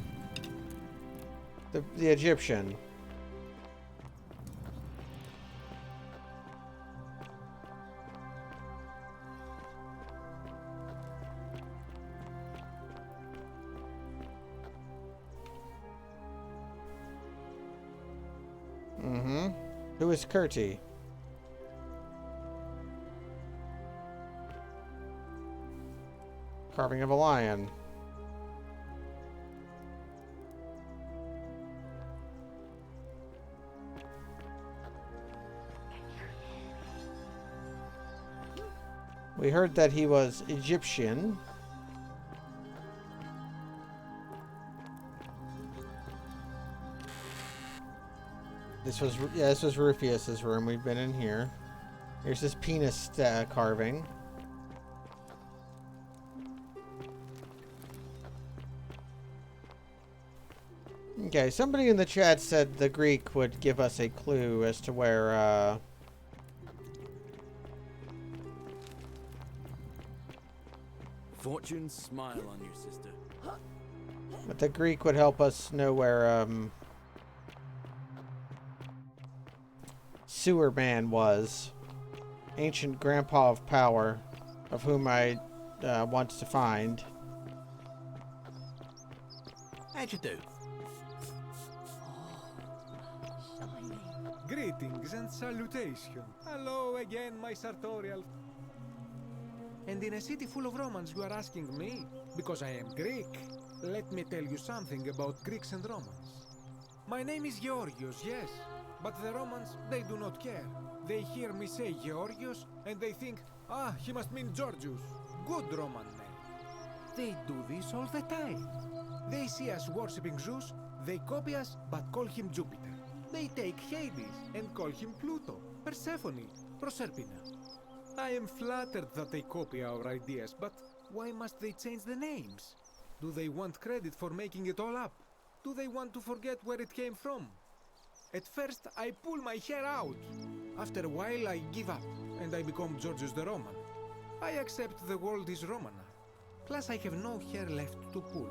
Egyptian? Mm-hmm. Who is Curti? Carving of a lion. We heard that he was Egyptian. This was Rufius's room. We've been in here. Here's his penis carving. Okay, somebody in the chat said the Greek would give us a clue as to where, Fortune smile on you, sister. but the Greek would help us know where, Sewer Man was. Ancient grandpa of power, of whom I, want to find. How'd you do? Greetings and salutations. Hello again, my sartorial. And in a city full of Romans, you are asking me? Because I am Greek. Let me tell you something about Greeks and Romans. My name is Georgios, yes. But the Romans, they do not care. They hear me say Georgios, and they think, ah, he must mean Georgius. Good Roman name. They do this all the time. They see us worshipping Zeus, they copy us, but call him Jupiter. They take Hades and call him Pluto, Persephone, Proserpina. I am flattered that they copy our ideas, but why must they change the names? Do they want credit for making it all up? Do they want to forget where it came from? At first, I pull my hair out. After a while, I give up, and I become Georgius the Roman. I accept the world is Romaner. Plus, I have no hair left to pull.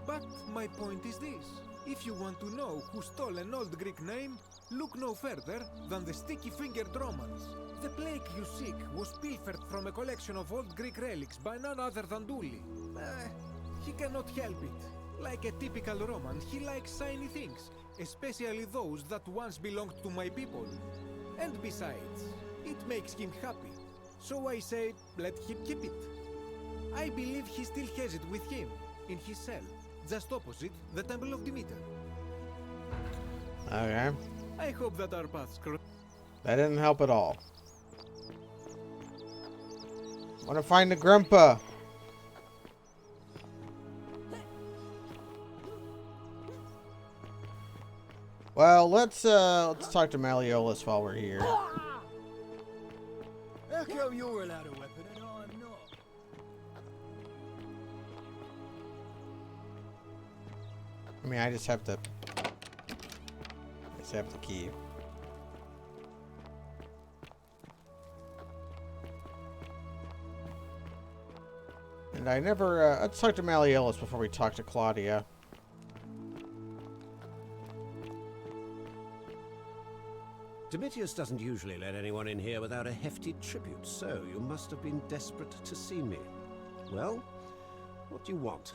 But my point is this. If you want to know who stole an old Greek name, look no further than the sticky-fingered Romans. The plague you seek was pilfered from a collection of old Greek relics by none other than Dully. He cannot help it. Like a typical Roman, he likes shiny things, especially those that once belonged to my people. And besides, it makes him happy. So I say, let him keep it. I believe he still has it with him, in his cell. Just opposite the Temple of Demeter. Okay. I hope that our paths cross. That didn't help at all. Want to find the grandpa. Well, let's talk to Malleolus while we're here. How come you're allowed a weapon and I'm not? I mean, I just have the key. And I never, let's talk to Malleolus before we talk to Claudia. Domitius doesn't usually let anyone in here without a hefty tribute, so you must have been desperate to see me. Well, what do you want?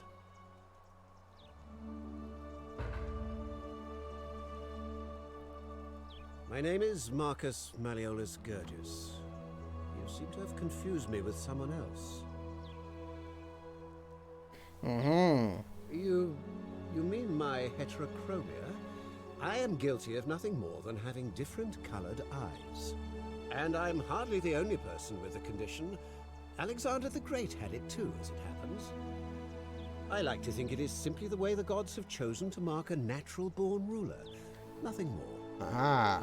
My name is Marcus Malleolus Gurgius. You seem to have confused me with someone else. Mm-hmm. You mean my heterochromia? I am guilty of nothing more than having different colored eyes. And I'm hardly the only person with the condition. Alexander the Great had it too, as it happens. I like to think it is simply the way the gods have chosen to mark a natural-born ruler. Nothing more. Ah.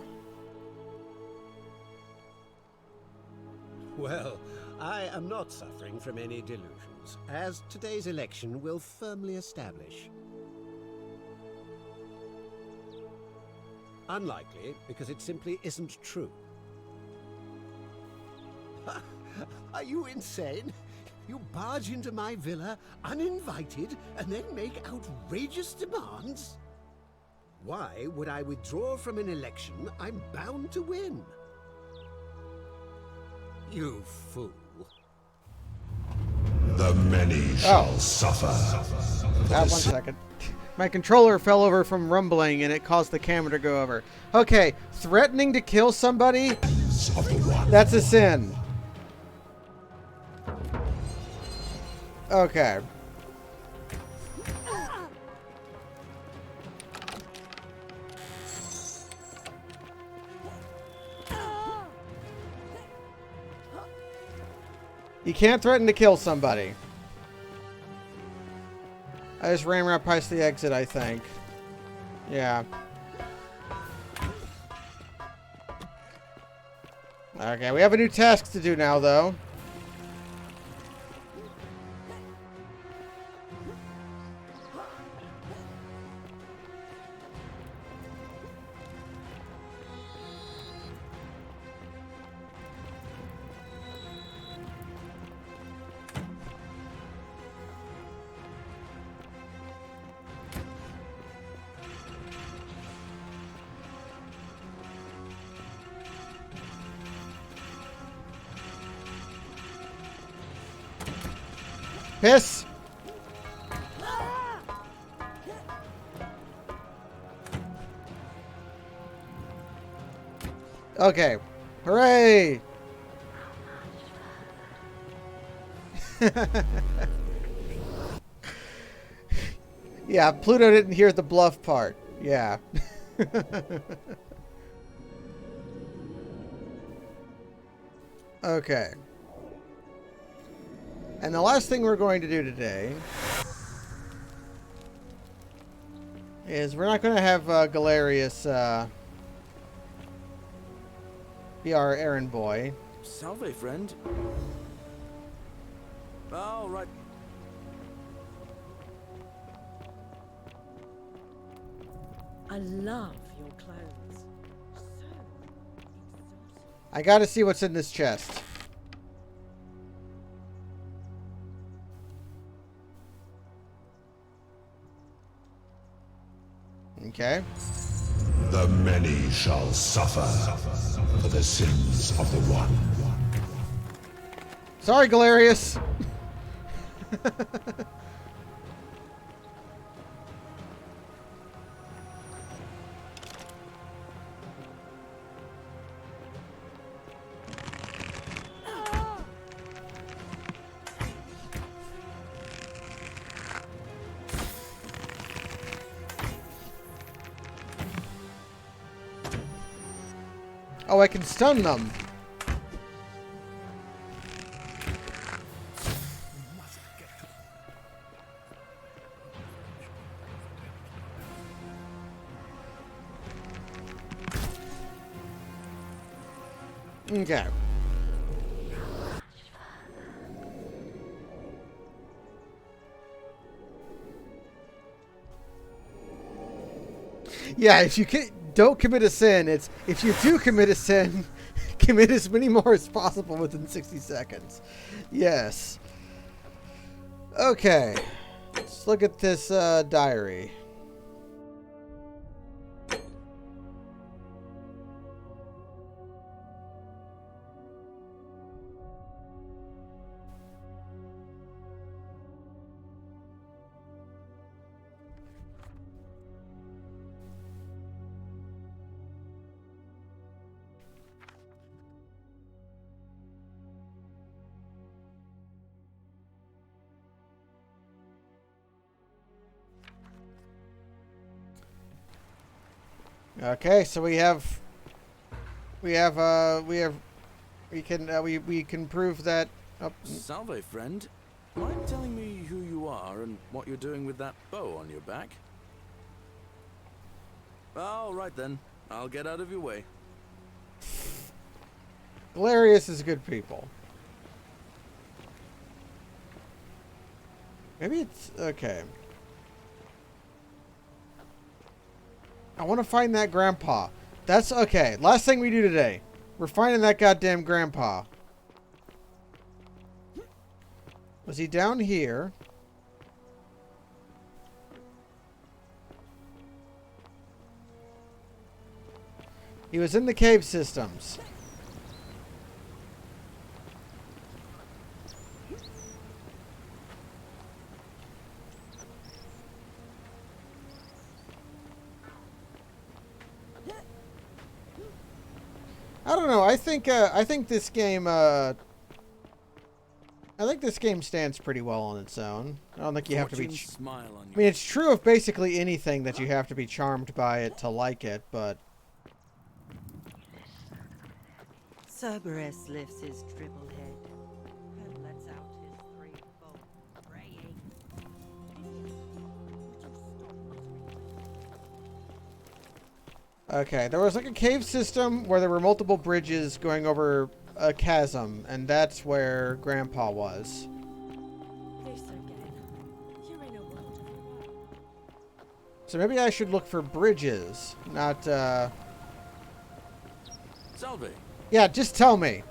Well, I am not suffering from any delusions, as today's election will firmly establish. Unlikely, because it simply isn't true. Are you insane? You barge into my villa uninvited and then make outrageous demands? Why would I withdraw from an election I'm bound to win? You fool. The many shall suffer. One second. My controller fell over from rumbling and it caused the camera to go over. Okay, threatening to kill somebody? That's a sin. Okay. You can't threaten to kill somebody. I just ran right past the exit, I think. Yeah. Okay, we have a new task to do now, though. Piss! Okay. Hooray! Yeah, Pluto didn't hear the bluff part. Yeah. Okay. And the last thing we're going to do today is we're not going to have Galerius be our errand boy. Salve, friend. All right. I love your clothes. I got to see what's in this chest. Okay. The many shall suffer for the sins of the one. Sorry, Galerius. Oh, I can stun them. Okay. Yeah, if you don't commit a sin, it's if you do commit a sin, commit as many more as possible within 60 seconds. Yes. Okay. Let's look at this diary. Okay, so we can prove that. Oh. Salve, friend. Mind telling me who you are and what you're doing with that bow on your back? All right then. I'll get out of your way. Galerius is good people. Maybe it's okay. I want to find that grandpa. That's okay. Last thing we do today. We're finding that goddamn grandpa. Was he down here? He was in the cave systems. I don't know. I think this game. I think this game stands pretty well on its own. I don't think you have to be. I mean, it's true of basically anything that you have to be charmed by it to like it, but. Cerberus lifts his dribble head and lets Okay, there was like a cave system where there were multiple bridges going over a chasm, and that's where Grandpa was. This again. You're in a world of your own. So maybe I should look for bridges, not, Salve. Yeah, just tell me.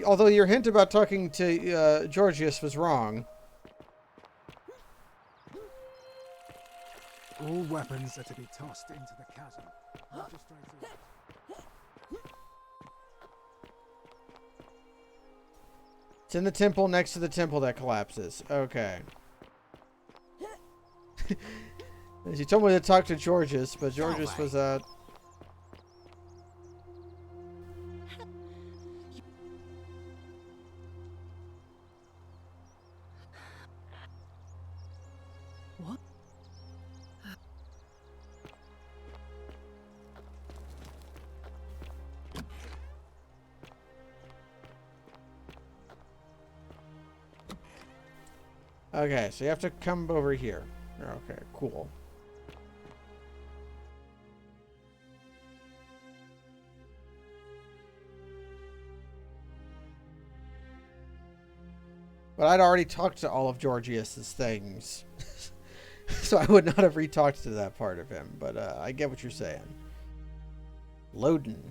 Although your hint about talking to Georgius was wrong. All weapons are to be tossed into the chasm. It's in the temple next to the temple that collapses. Okay. She told me to talk to Georgius, but Georgius was What? Okay, so you have to come over here. Okay, cool. But I'd already talked to all of Georgius's things. So I would not have re-talked to that part of him. But I get what you're saying. Loden.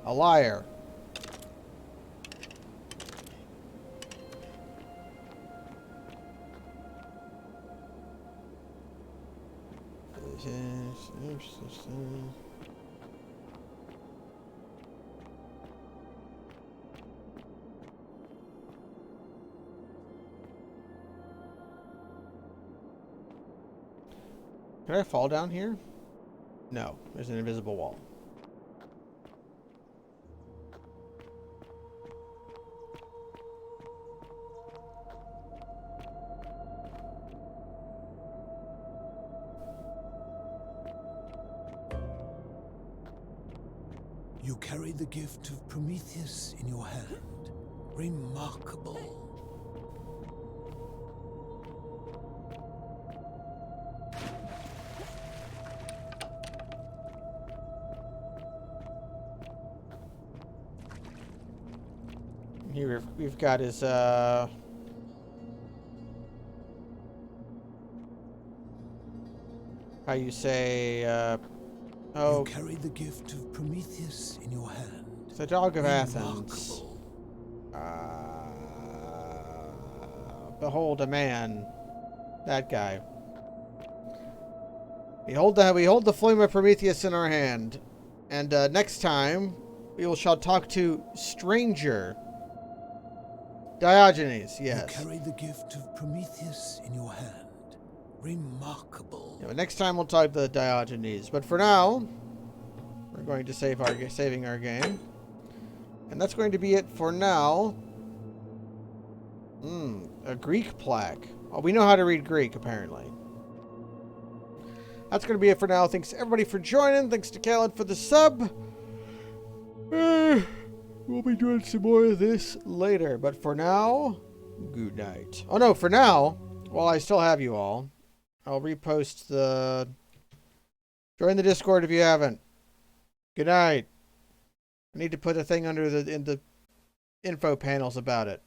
A liar. Can I fall down here? No, there's an invisible wall. You carry the gift of Prometheus in your hand. Remarkable. Here we've got his how you say You carry the gift of Prometheus in your hand. the Dog of Remarkable. Athens. Behold a man. That guy. We hold the flame of Prometheus in our hand. And next time shall talk to Stranger. Diogenes, yes. You carry the gift of Prometheus in your hand. Remarkable. Yeah, but next time we'll talk to Diogenes. But for now, we're going to saving our game. And that's going to be it for now. A Greek plaque. Well, we know how to read Greek, apparently. That's going to be it for now. Thanks everybody for joining. Thanks to Callan for the sub. We'll be doing some more of this later. But for now, good night. Oh no, for now, while I still have you all, I'll repost the... Join the Discord if you haven't. Good night. I need to put a thing in the info panels about it.